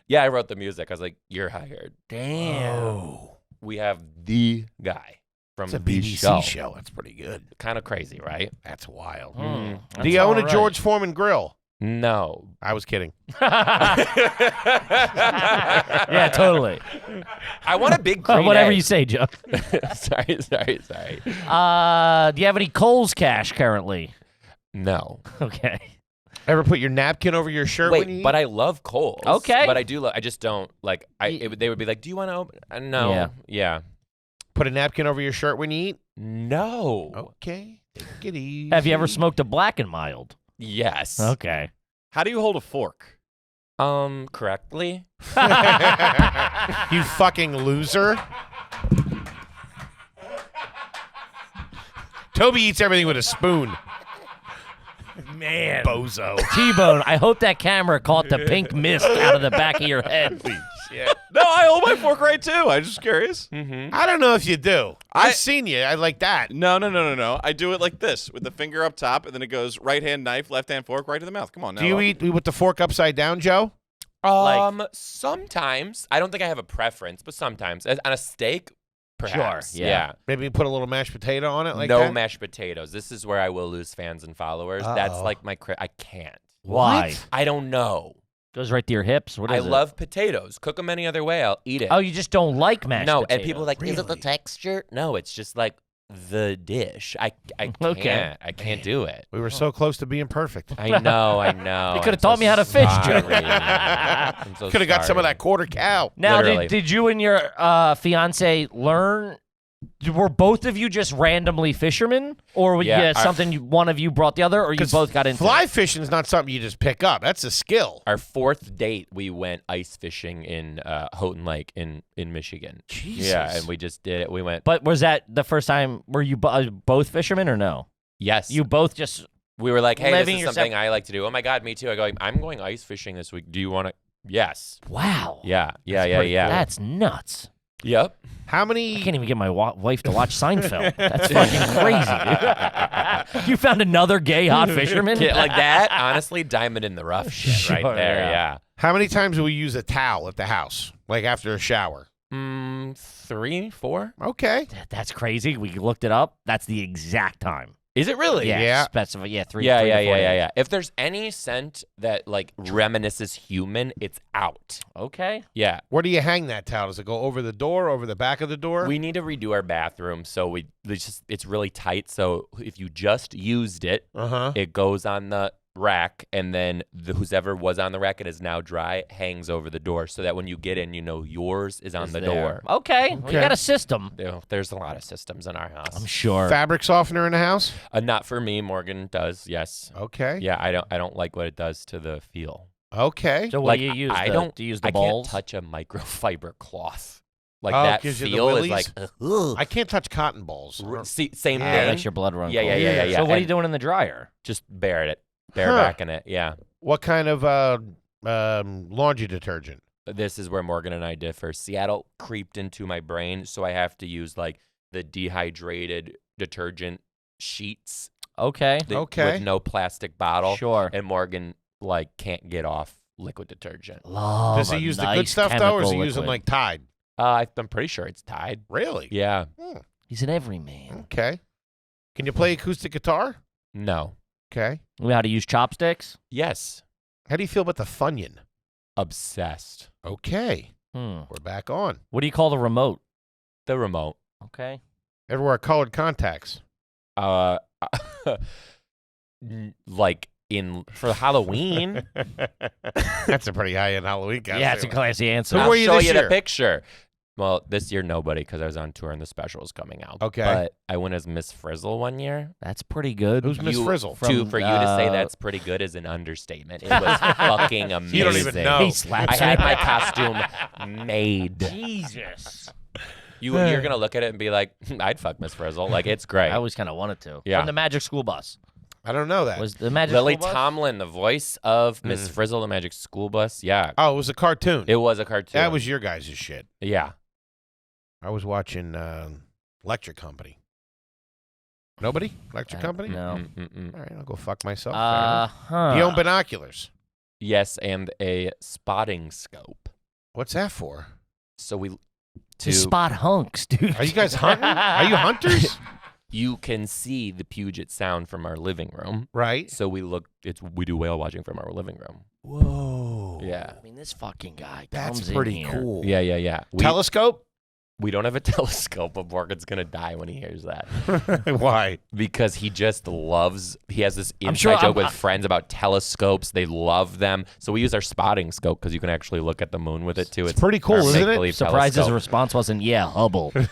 E: yeah, I wrote the music. I was like, you're hired.
A: damn.
E: We have the guy from
B: It's a
E: the
B: BBC show. That's pretty good.
E: Kind of crazy, right?
B: That's wild.
A: Mm,
B: Do you
A: that's
B: own
A: all
B: a
A: right.
B: George Foreman grill?
E: No.
B: I was kidding.
A: Yeah, totally.
E: I want a big green
A: Whatever
E: egg.
A: you say, Joe.
E: sorry.
A: Do you have any Kohl's cash currently?
E: No.
A: Okay.
B: Ever put your napkin over your shirt when you
E: Wait,
B: eat?
E: but I love Kohl's.
A: Okay.
E: But I do love, I just don't, like, they would be like, do you want to open? No.
A: Yeah.
E: Yeah.
B: Put a napkin over your shirt when you eat?
E: No.
B: Okay. Take it easy.
A: Have you ever smoked a Black and Mild?
E: Yes.
A: Okay.
D: How do you hold a fork?
E: Correctly.
B: You fucking loser. Toby eats everything with a spoon.
A: Man.
B: Bozo.
A: T-Bone, I hope that camera caught the pink mist out of the back of your head.
D: No, I hold my fork right too. I'm just curious.
B: I don't know if you do. I've seen you. I like that.
D: No. I do it like this with the finger up top, and then it goes right hand knife, left hand fork, right to the mouth. Come on now.
B: Do you eat with the fork upside down, Joe?
E: Sometimes. I don't think I have a preference, but sometimes. On a steak, perhaps.
A: Sure, yeah.
B: Maybe put a little mashed potato on it like
E: no
B: that?
E: mashed potatoes. This is where I will lose fans and followers. That's
B: Uh-oh.
E: like my I can't.
A: Why?
E: I don't know.
A: Goes right to your hips? What
E: I
A: is it?
E: love potatoes. Cook them any other way, I'll eat it.
A: Oh, you just don't like mashed
E: no,
A: potatoes.
E: and people are like, is it the
B: Really?
E: texture? No, it's just like the dish. I can't.
A: Okay.
E: I can't do it.
B: We were so close to being perfect.
E: I know.
A: You coulda taught me how to fish, Joe.
E: I'm so
B: Could have got some of
E: sorry.
B: that quarter cow.
A: Now,
E: Literally.
A: did you and your fiance learn? Were both of you just randomly fishermen, or
E: Yeah,
A: something one of you brought the other, or you
B: 'Cause
A: both got into?
B: Fly fishing is not something you just pick up. That's a skill.
E: Our fourth date, we went ice fishing in Houghton Lake in Michigan.
B: Jesus.
E: Yeah, and we just did it. We went.
A: But was that the first time? Were you both fishermen or no?
E: Yes.
A: You both just
E: We were like, hey, this
A: living
E: is
A: your
E: something
A: sep-
E: I like to do. Oh my God, me too. I go, I'm going ice fishing this week. Do you want to? Yes.
A: wow.
E: Yeah.
B: pretty
E: Yeah.
A: That's nuts.
E: Yep.
B: How
A: I
B: many?
A: can't even get my wife to watch Seinfeld. That's fucking crazy, dude. You found another gay hot fisherman?
E: Kid like that, honestly, diamond in the rough shit right
A: Sure,
E: there.
A: yeah.
E: Yeah.
B: How many times will we use a towel at the house, like after a shower?
E: 3, 4.
B: Okay.
A: That's crazy. We looked it up. That's the exact time.
E: Is it really?
A: Yeah.
B: Yeah.
A: Specify. Yeah. Three.
E: Yeah,
A: 3
E: yeah,
A: to 4
E: yeah, yeah,
A: days.
E: yeah. If there's any scent that like reminisces human, it's out.
A: Okay.
E: Yeah.
B: Where do you hang that towel? Does it go over the door, over the back of the door?
E: We need to redo our bathroom, so it's really tight. So if you just used it,
B: Uh-huh.
E: it goes on the rack, and then whoever was on the rack and is now dry hangs over the door, so that when you get in, you know yours is on
A: Is
E: the
A: there.
E: door.
A: Okay. We
B: Okay.
A: got a system.
E: There's a lot of systems in our house.
A: I'm sure.
B: Fabric softener in the house?
E: Not for me. Morgan does. Yes.
B: Okay.
E: Yeah. I don't like what it does to the feel.
B: Okay.
A: So what
E: Like,
A: do you use?
E: I
A: the,
E: don't.
A: Do you use the
E: I
A: balls?
E: can't touch a microfiber cloth. Like
B: Oh, it
E: that
B: gives you the
E: feel is
B: willies?
E: like. Ugh.
B: I can't touch cotton balls.
E: See, same
A: Yeah,
E: thing.
A: makes your blood run
E: Yeah,
A: cold.
E: yeah, yeah, yeah, yeah.
A: So what are you
E: And
A: doing in the dryer?
E: Just bare
B: Huh.
E: backing it. Yeah.
B: What kind of laundry detergent?
E: This is where Morgan and I differ. Seattle creeped into my brain, so I have to use like the dehydrated detergent sheets
A: Okay.
B: Okay.
E: with no plastic bottle.
A: Sure.
E: And Morgan like can't get off liquid detergent.
A: Love
B: Does he
A: a
B: use the good
A: nice
B: stuff, though, or is he
A: chemical
B: using,
A: liquid.
B: like, Tide?
E: I'm pretty sure it's Tide.
B: Really?
E: Yeah.
A: He's an everyman.
B: Okay. Can you play acoustic guitar?
E: No.
B: Okay.
A: We know how to use chopsticks?
E: Yes.
B: How do you feel about the Funyun?
E: Obsessed.
B: Okay.
A: Hmm.
B: We're back on.
A: What do you call the remote?
E: The remote.
A: Okay.
B: Ever wear colored contacts?
E: Like for Halloween.
B: That's a pretty high-end Halloween costume.
A: Yeah, it's a classy answer.
B: Who
E: I'll
B: were you
E: show
B: this
E: you
B: year?
E: the picture. Well, this year nobody, because I was on tour and the special was coming out.
B: Okay.
E: But I went as Miss Frizzle one year.
A: That's pretty good.
B: Who's Miss Frizzle?
E: For you to say
A: uh,
E: that's pretty good is an understatement. It was fucking amazing.
B: You don't even know.
A: He slaps
E: I had
A: me.
E: my costume made.
A: Jesus.
E: You're gonna look at it and be like, I'd fuck Miss Frizzle. Like it's great.
A: I always kind of wanted to.
E: Yeah.
A: On the Magic School Bus.
B: I don't know that.
A: Was the Magic
E: Lily
A: School Bus?
E: Tomlin, the voice of Miss Frizzle, the Magic School Bus. Yeah,
B: Oh, it was a cartoon.
E: it was a cartoon.
B: That was your guys' shit.
E: yeah.
B: I was watching Electric Company. Nobody? Electric Company?
A: No.
B: All right, I'll go fuck myself. You own binoculars.
E: Yes, and a spotting scope.
B: What's that for?
E: So we
A: To spot hunks, dude.
B: Are you guys hunting? Are you hunters?
E: You can see the Puget Sound from our living room.
B: Right.
E: So we do whale watching from our living room.
B: Whoa.
E: Yeah.
A: I mean, this fucking guy
B: That's
A: comes in
B: pretty
A: here.
B: cool.
E: Yeah.
B: Telescope?
E: We don't have a telescope, but Morgan's going to die when he hears that.
B: Why?
E: Because he just loves, he has this
A: I'm
E: inside
A: sure
E: joke with friends about telescopes. They love them. So we use our spotting scope because you can actually look at the moon with it too. It's
B: pretty cool,
E: our
B: isn't it?
E: make-believe
A: Surprised his
E: telescope.
A: response wasn't, yeah, Hubble.
B: We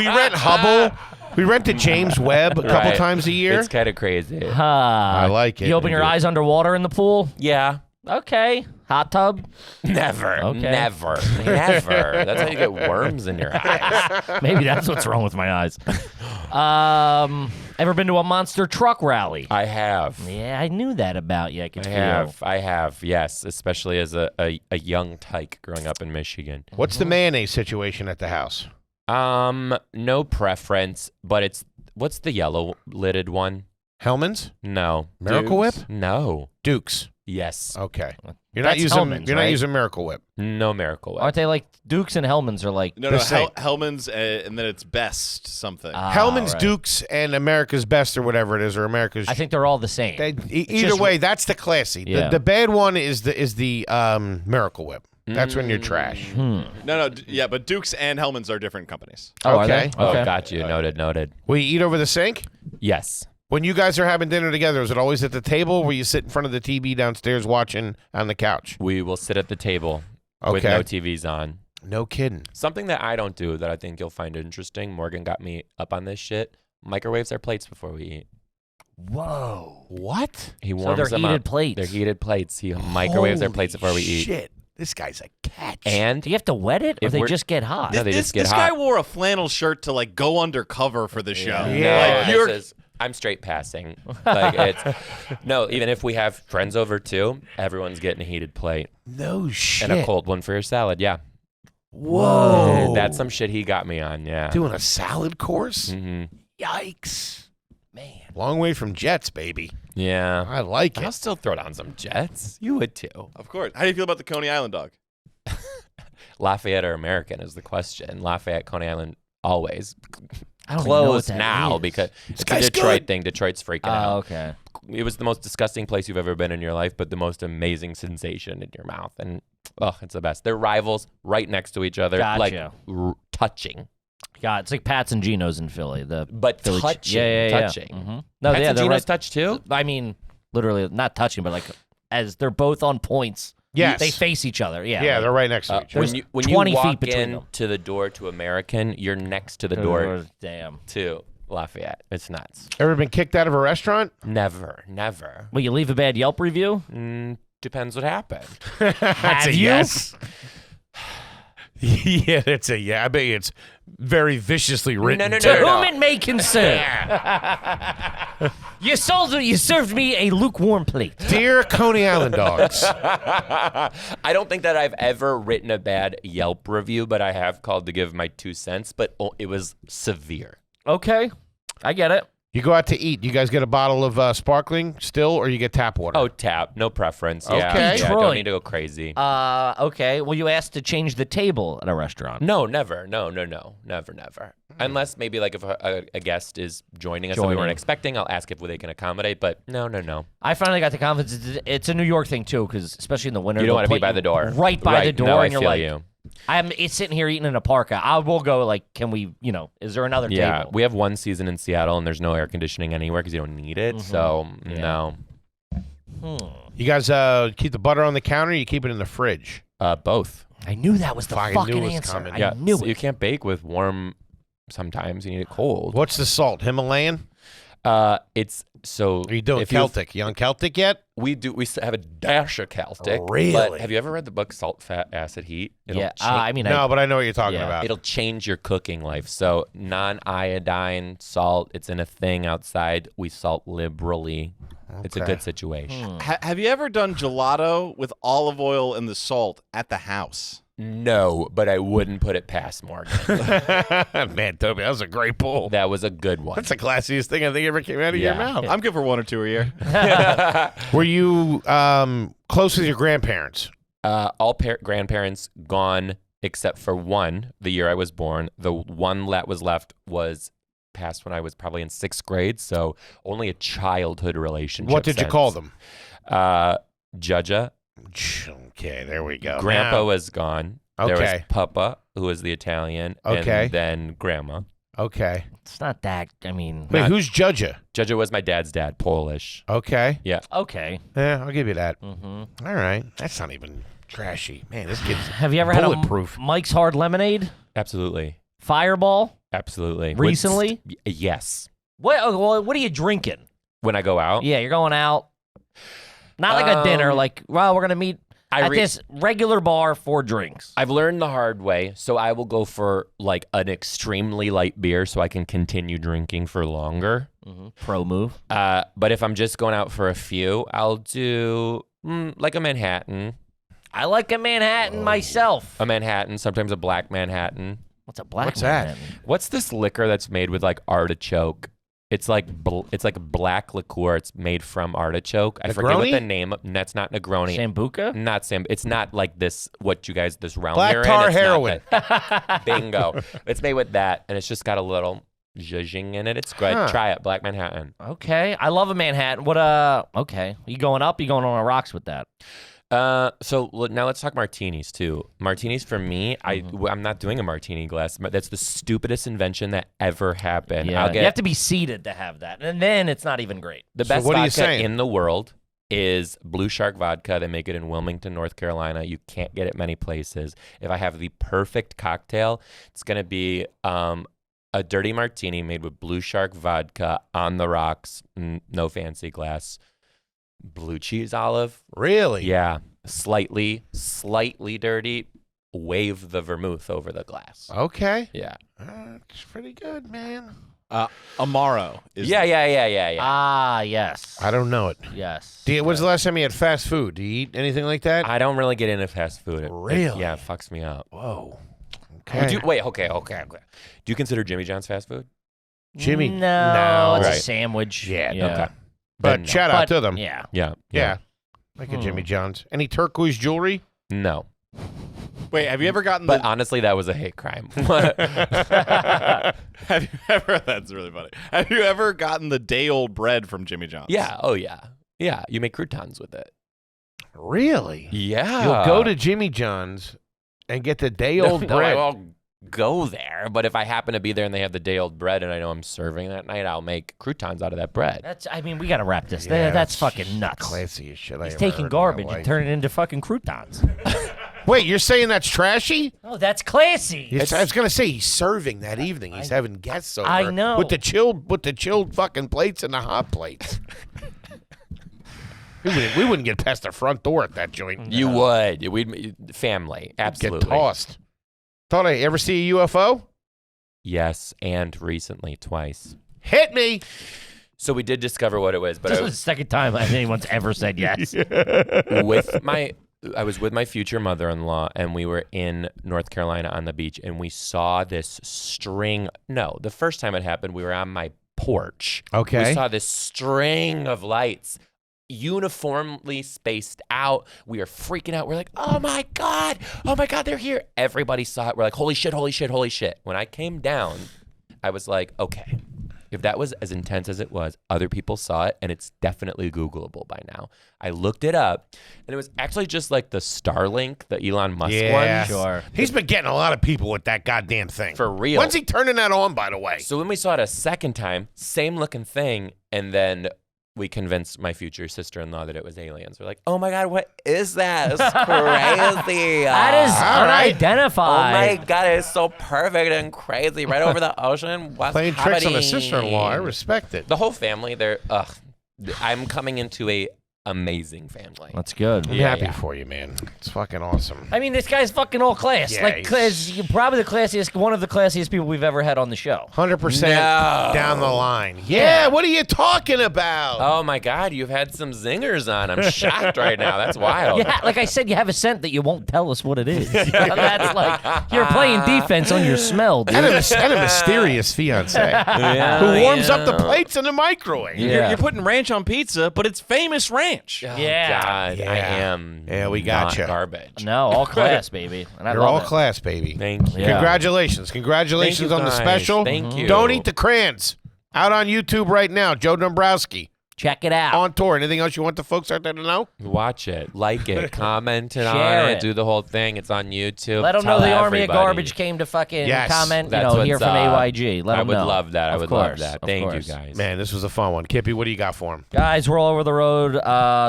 B: rent Hubble. We rent the James Webb a couple
E: Right.
B: times a year.
E: It's kind of crazy.
B: I like it.
A: You open your eyes underwater in the pool?
E: Yeah.
A: Okay. Hot tub?
E: Never.
A: Okay.
E: Never. That's how you get worms in your eyes.
A: Maybe that's what's wrong with my eyes. Ever been to a monster truck rally?
E: I have.
A: Yeah, I knew that about you. I could feel.
E: I have, yes, especially as a young tyke growing up in Michigan.
B: What's the mayonnaise situation at the house?
E: No preference, but what's the yellow lidded one?
B: Hellman's?
E: No.
B: Miracle Whip?
E: No.
B: Dukes.
E: Yes.
B: Okay. You're
A: That's
B: not using
A: Hellman's,
B: you're not
A: right?
B: using Miracle Whip.
E: No Miracle Whip.
A: Aren't they like Dukes and Hellman's are like
D: No,
B: The same.
D: Hellman's, and then it's Best something.
B: Hellman's,
A: right.
B: Dukes, and America's Best or whatever it is, or America's.
A: I think they're all the same.
B: Either
A: just-
B: way, that's the classy.
A: Yeah.
B: The bad one is the Miracle Whip. That's when you're trash.
D: Yeah, but Dukes and Hellman's are different companies.
A: Oh, are
B: Okay.
A: they?
E: Oh,
A: Okay.
E: got you. Noted.
B: Will you eat over the sink?
E: Yes.
B: When you guys are having dinner together, is it always at the table or will you sit in front of the TV downstairs watching on the couch?
E: We will sit at the table with
B: Okay.
E: no TVs on.
B: No kidding.
E: Something that I don't do that I think you'll find interesting. Morgan got me up on this shit. Microwaves our plates before we eat.
B: Whoa. What?
E: He
A: So
E: warms
A: they're
E: them
A: heated
E: up.
A: plates.
E: They're heated plates. He microwaves our plates before we eat.
B: Shit. This guy's a catch.
E: And
A: Do you have to wet it, or
E: If
A: they
E: we're-
A: just get hot?
E: No, they
D: this
E: just get
D: this
E: hot.
D: guy wore a flannel shirt to like go undercover for the show.
B: Yeah.
D: Like, you're
E: I'm straight passing. Like no. Even if we have friends over too, everyone's getting a heated plate
B: No shit.
E: and a cold one for your salad. Yeah.
B: Whoa.
E: That's some shit he got me on. Yeah.
B: Doing a salad course?
E: hmm
B: Yikes.
A: Man.
B: Long way from Jets, baby.
E: Yeah.
B: I like
E: I'll
B: it.
E: still throw down some Jets. You would too.
D: Of course. How do you feel about the Coney Island dog?
E: Lafayette or American is the question. Lafayette, Coney Island, always.
A: I don't even know what
E: Closed
A: that
E: now
A: is.
E: because it's a
B: guy's
E: Detroit
B: good.
E: thing. Detroit's freaking
A: Oh,
E: out.
A: okay.
E: It was the most disgusting place you've ever been in your life, but the most amazing sensation in your mouth. And it's the best. They're rivals right next to each other, like
A: Gotcha.
E: touching.
A: God, it's like Pat's and Geno's in Philly. The
E: But
A: Philly
E: touching.
A: yeah.
E: Touching.
A: Mhm.
E: Pets
A: No, yeah,
E: and
A: they're
E: Geno's
A: right.
E: touch too?
A: I mean, literally not touching, but like as they're both on points.
B: Yes.
A: They face each other. Yeah.
B: Yeah,
A: like,
B: they're right next to each other.
E: When
A: 20
E: you
A: feet
E: walk
A: between
E: in
A: them.
E: to the door to American, you're next to the door
A: Damn.
E: to Lafayette. It's nuts.
B: Ever been kicked out of a restaurant?
E: Never.
A: Will you leave a bad Yelp review?
E: Depends what happened.
B: That's a
A: you?
B: yes. Yeah, that's a yeah. I bet you it's very viciously written.
E: No,
A: To
E: no,
A: whom
E: no.
A: it may concern. You served me a lukewarm plate.
B: Dear Coney Island dogs.
E: I don't think that I've ever written a bad Yelp review, but I have called to give my 2 cents, but it was severe.
A: Okay, I get it.
B: You go out to eat. You guys get a bottle of sparkling still, or you get tap water?
E: Oh, tap. No preference.
B: Okay.
E: Yeah,
A: Detroit.
E: don't need to go crazy.
A: Okay. Well, you asked to change the table at a restaurant.
E: No, never. No. Never. Unless maybe like if a guest is joining us that we weren't expecting, I'll ask if they can accommodate, but no.
A: I finally got the confidence. It's a New York thing too, because especially in the winter,
E: You don't
A: they'll
E: want to be
A: put
E: by
A: you
E: the door.
A: right by the door,
E: No,
A: and
E: I
A: you're
E: feel
A: like,
E: you.
A: it's sitting here eating in a parka. I will go like, can we? Is there another
E: Yeah,
A: table?
E: we have one season in Seattle, and there's no air conditioning anywhere because you don't need it. So, no.
B: You guys keep the butter on the counter, or you keep it in the fridge?
E: Both.
A: I knew that was the
B: I knew
A: fucking
B: it was
A: answer.
B: coming.
A: I knew
E: so
A: it.
E: you can't bake with warm. Sometimes you need it cold.
B: What's the salt? Himalayan?
E: It's so.
B: Are you doing Celtic? You on Celtic yet?
E: We have a dash of Celtic.
B: Really?
E: But have you ever read the book Salt, Fat, Acid, Heat?
A: Yeah.
B: But I know what you're talking
A: Yeah.
B: about.
E: It'll change your cooking life. So non-iodine salt. It's in a thing outside. We salt liberally. It's a good situation.
D: Have you ever done gelato with olive oil and the salt at the house?
E: No, but I wouldn't put it past Morgan.
B: Man, Toby, that was a great pull.
E: That was a good one.
B: That's the classiest thing I think ever came out of your mouth.
D: I'm good for 1 or 2 a year.
B: Were you close with your grandparents?
E: All grandparents gone except for one. The year I was born, the one that was left was passed when I was probably in 6th grade. So only a childhood relationship.
B: What did you call them?
E: Judja.
B: Okay, there we go.
E: Grandpa
B: Now-
E: was gone. There was
B: Okay.
E: Papa, who was the Italian.
B: Okay.
E: And then Grandma.
B: Okay.
A: It's not that. I mean,
B: Wait, who's Judja?
E: Judja was my dad's dad, Polish.
B: Okay.
A: okay.
B: Yeah, I'll give you that.
A: Mm-hmm.
B: All right. That's not even trashy. Man, this kid's
A: Have you ever had a
B: bulletproof.
A: Mike's Hard Lemonade?
E: Absolutely.
A: Fireball?
E: Absolutely.
A: Recently?
E: Yes.
A: What are you drinking?
E: When I go out?
A: Yeah, you're going out. Not like a dinner, like, well, we're going to meet at this regular bar for drinks.
E: I've learned the hard way, so I will go for like an extremely light beer so I can continue drinking for longer.
A: Pro move.
E: But if I'm just going out for a few, I'll do like a Manhattan.
A: I like a Manhattan myself.
E: A Manhattan, sometimes a black Manhattan.
A: What's a black
B: What's that?
A: Manhattan?
E: What's this liquor that's made with like artichoke? It's like it's like a black liqueur. It's made from artichoke. I forget what
B: Negroni?
E: the name. That's not Negroni.
A: Sambuca?
E: Not Sam. It's not like this. What you guys this round
B: Black
E: you're
B: tar
E: in. It's not
B: heroin.
E: that. Bingo. It's made with that, and it's just got a little zhuzhing in it. It's good.
B: Huh.
E: Try it. Black Manhattan.
A: Okay. I love a Manhattan. Okay. You going up? You going on the rocks with that?
E: So now let's talk martinis too. Martinis for me, I'm not doing a martini glass. That's the stupidest invention that ever happened.
A: Yeah.
E: I'll get
A: You have to be seated to have that. And then it's not even great.
E: the
B: So
E: best
B: what are you
E: vodka
B: saying?
E: in the world is Blue Shark vodka. They make it in Wilmington, North Carolina. You can't get it many places. If I have the perfect cocktail, it's gonna be a dirty martini made with Blue Shark vodka on the rocks, no fancy glass. Blue cheese olive.
B: Really?
E: Yeah. Slightly dirty. Wave the vermouth over the glass.
B: Okay.
E: Yeah.
B: It's pretty good, man.
D: Amaro is
E: Yeah.
A: Ah, yes.
B: I don't know it.
A: Yes.
B: When's the last time you had fast food? Do you eat anything like that?
E: I don't really get into fast food.
B: Really?
E: Yeah, it fucks me up.
B: Whoa.
E: Would
B: Okay.
E: you, okay. Do you consider Jimmy John's fast food?
B: Jimmy?
A: No, it's
E: Right.
A: a sandwich.
B: Yeah,
E: Okay.
B: But
E: Then no.
B: shout out to them.
A: Yeah.
E: Yeah.
B: Like a Jimmy John's. Any turquoise jewelry?
E: No.
D: Wait, have you ever gotten
E: But
D: the
E: honestly, that was a hate crime.
D: have you ever that's really funny. Have you ever gotten the day old bread from Jimmy John's?
E: Yeah. Oh, yeah. Yeah. You make croutons with it.
B: Really?
E: Yeah.
B: You'll go to Jimmy John's and get the day old
E: No,
B: bread.
E: I won't go there. But if I happen to be there and they have the day old bread and I know I'm serving that night, I'll make croutons out of that bread.
A: We got to wrap this.
B: Yeah,
A: that's fucking nuts.
B: Classy as shit.
A: He's taking garbage and turning it into fucking croutons.
B: Wait, you're saying that's trashy?
A: Oh, that's classy.
B: I was gonna say he's serving that evening. He's having guests over.
A: I know.
B: With the chilled fucking plates and the hot plates. we wouldn't get past the front door at that joint.
E: You would. We'd family. Absolutely.
B: Get tossed. Thought I ever see a UFO?
E: Yes, and recently twice.
B: Hit me.
E: So we did discover what it was, but
A: This was the second time anyone's ever said yes.
E: I was with my future mother-in-law, and we were in North Carolina on the beach, and we saw this string. No, the first time it happened, we were on my porch.
B: Okay.
E: We saw this string of lights uniformly spaced out. We are freaking out. We're like, oh my God, they're here. Everybody saw it. We're like, holy shit. When I came down, I was like, okay, if that was as intense as it was, other people saw it, and it's definitely Googleable by now. I looked it up, and it was actually just like the Starlink, the Elon Musk
B: Yeah.
E: one.
A: Sure.
B: He's been getting a lot of people with that goddamn thing.
E: For real.
B: When's he turning that on, by the way?
E: So when we saw it a second time, same looking thing, and then we convinced my future sister-in-law that it was aliens. We're like, oh my God, what is that? It's crazy.
A: That is
B: All right.
A: unidentified.
E: Oh my God, it's so perfect and crazy. Right over the ocean. What's
B: Playing tricks on the
E: happening?
B: sister-in-law. I respect it.
E: The whole family, I'm coming into a amazing family.
A: That's good.
B: I'm happy for you, man. It's fucking awesome.
A: I mean, this guy's fucking all class.
B: Yeah,
A: like,
B: he's-
A: probably the classiest, one of the classiest people we've ever had on the show.
B: 100%
E: No.
B: down the line. Yeah, what are you talking about?
E: Oh my God, you've had some zingers on. I'm shocked right now. That's wild.
A: Yeah, like I said, you have a scent that you won't tell us what it is. That's like you're playing defense on your smell, dude.
B: And a mysterious fiance
E: Yeah,
B: who warms up the
E: yeah.
B: plates in the microwave.
A: Yeah.
D: You're putting ranch on pizza, but it's famous ranch.
E: Oh,
A: Yeah.
E: God,
B: Yeah.
E: I am.
B: Yeah, we
E: not
B: gotcha.
E: garbage.
A: No, all class, baby. And I
B: You're
A: love
B: all
A: it.
B: class, baby.
E: Thank you.
A: Yeah.
B: Congratulations. Congratulations
E: Thank you,
B: on the
E: guys.
B: special.
E: Thank you.
B: Don't eat the crayons. Out on YouTube right now. Joe Dombrowski
A: Check it out.
B: on tour. Anything else you want the folks out there to know?
E: Watch it, like it, comment it
A: Share
E: on
A: it.
E: it, do the whole thing. It's on YouTube.
A: Let them know
E: Tell
A: the army of
E: everybody.
A: garbage came to fucking
B: Yes,
A: comment,
E: That's
A: hear
E: what's
A: from
E: up.
A: AYG. Let
E: I
A: them
E: would
A: know.
E: love that. I
A: Of
E: would
A: course,
E: love that.
A: of
E: Thank
A: course.
E: you, guys.
B: Man, this was a fun one. Kippy, what do you got for him?
A: Guys, we're all over the road.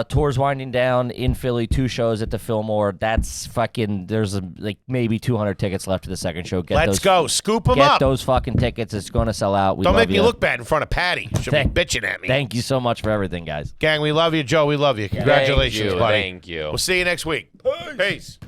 A: Tour's winding down in Philly. 2 shows at the Fillmore. That's fucking. There's like maybe 200 tickets left to the second show. Get
B: Let's
A: those,
B: go. Scoop them
A: Get
B: up.
A: those fucking tickets. It's going to sell out. We
B: Don't
A: love
B: make me
A: you.
B: look bad in front of Patty. She'll
A: Thank-
B: be bitching at me.
A: Thank you so much for everything, guys.
B: Gang, we love you. Joe, we love you. Congratulations,
E: Thank you.
B: buddy.
E: Thank you.
B: We'll see you next week. Peace.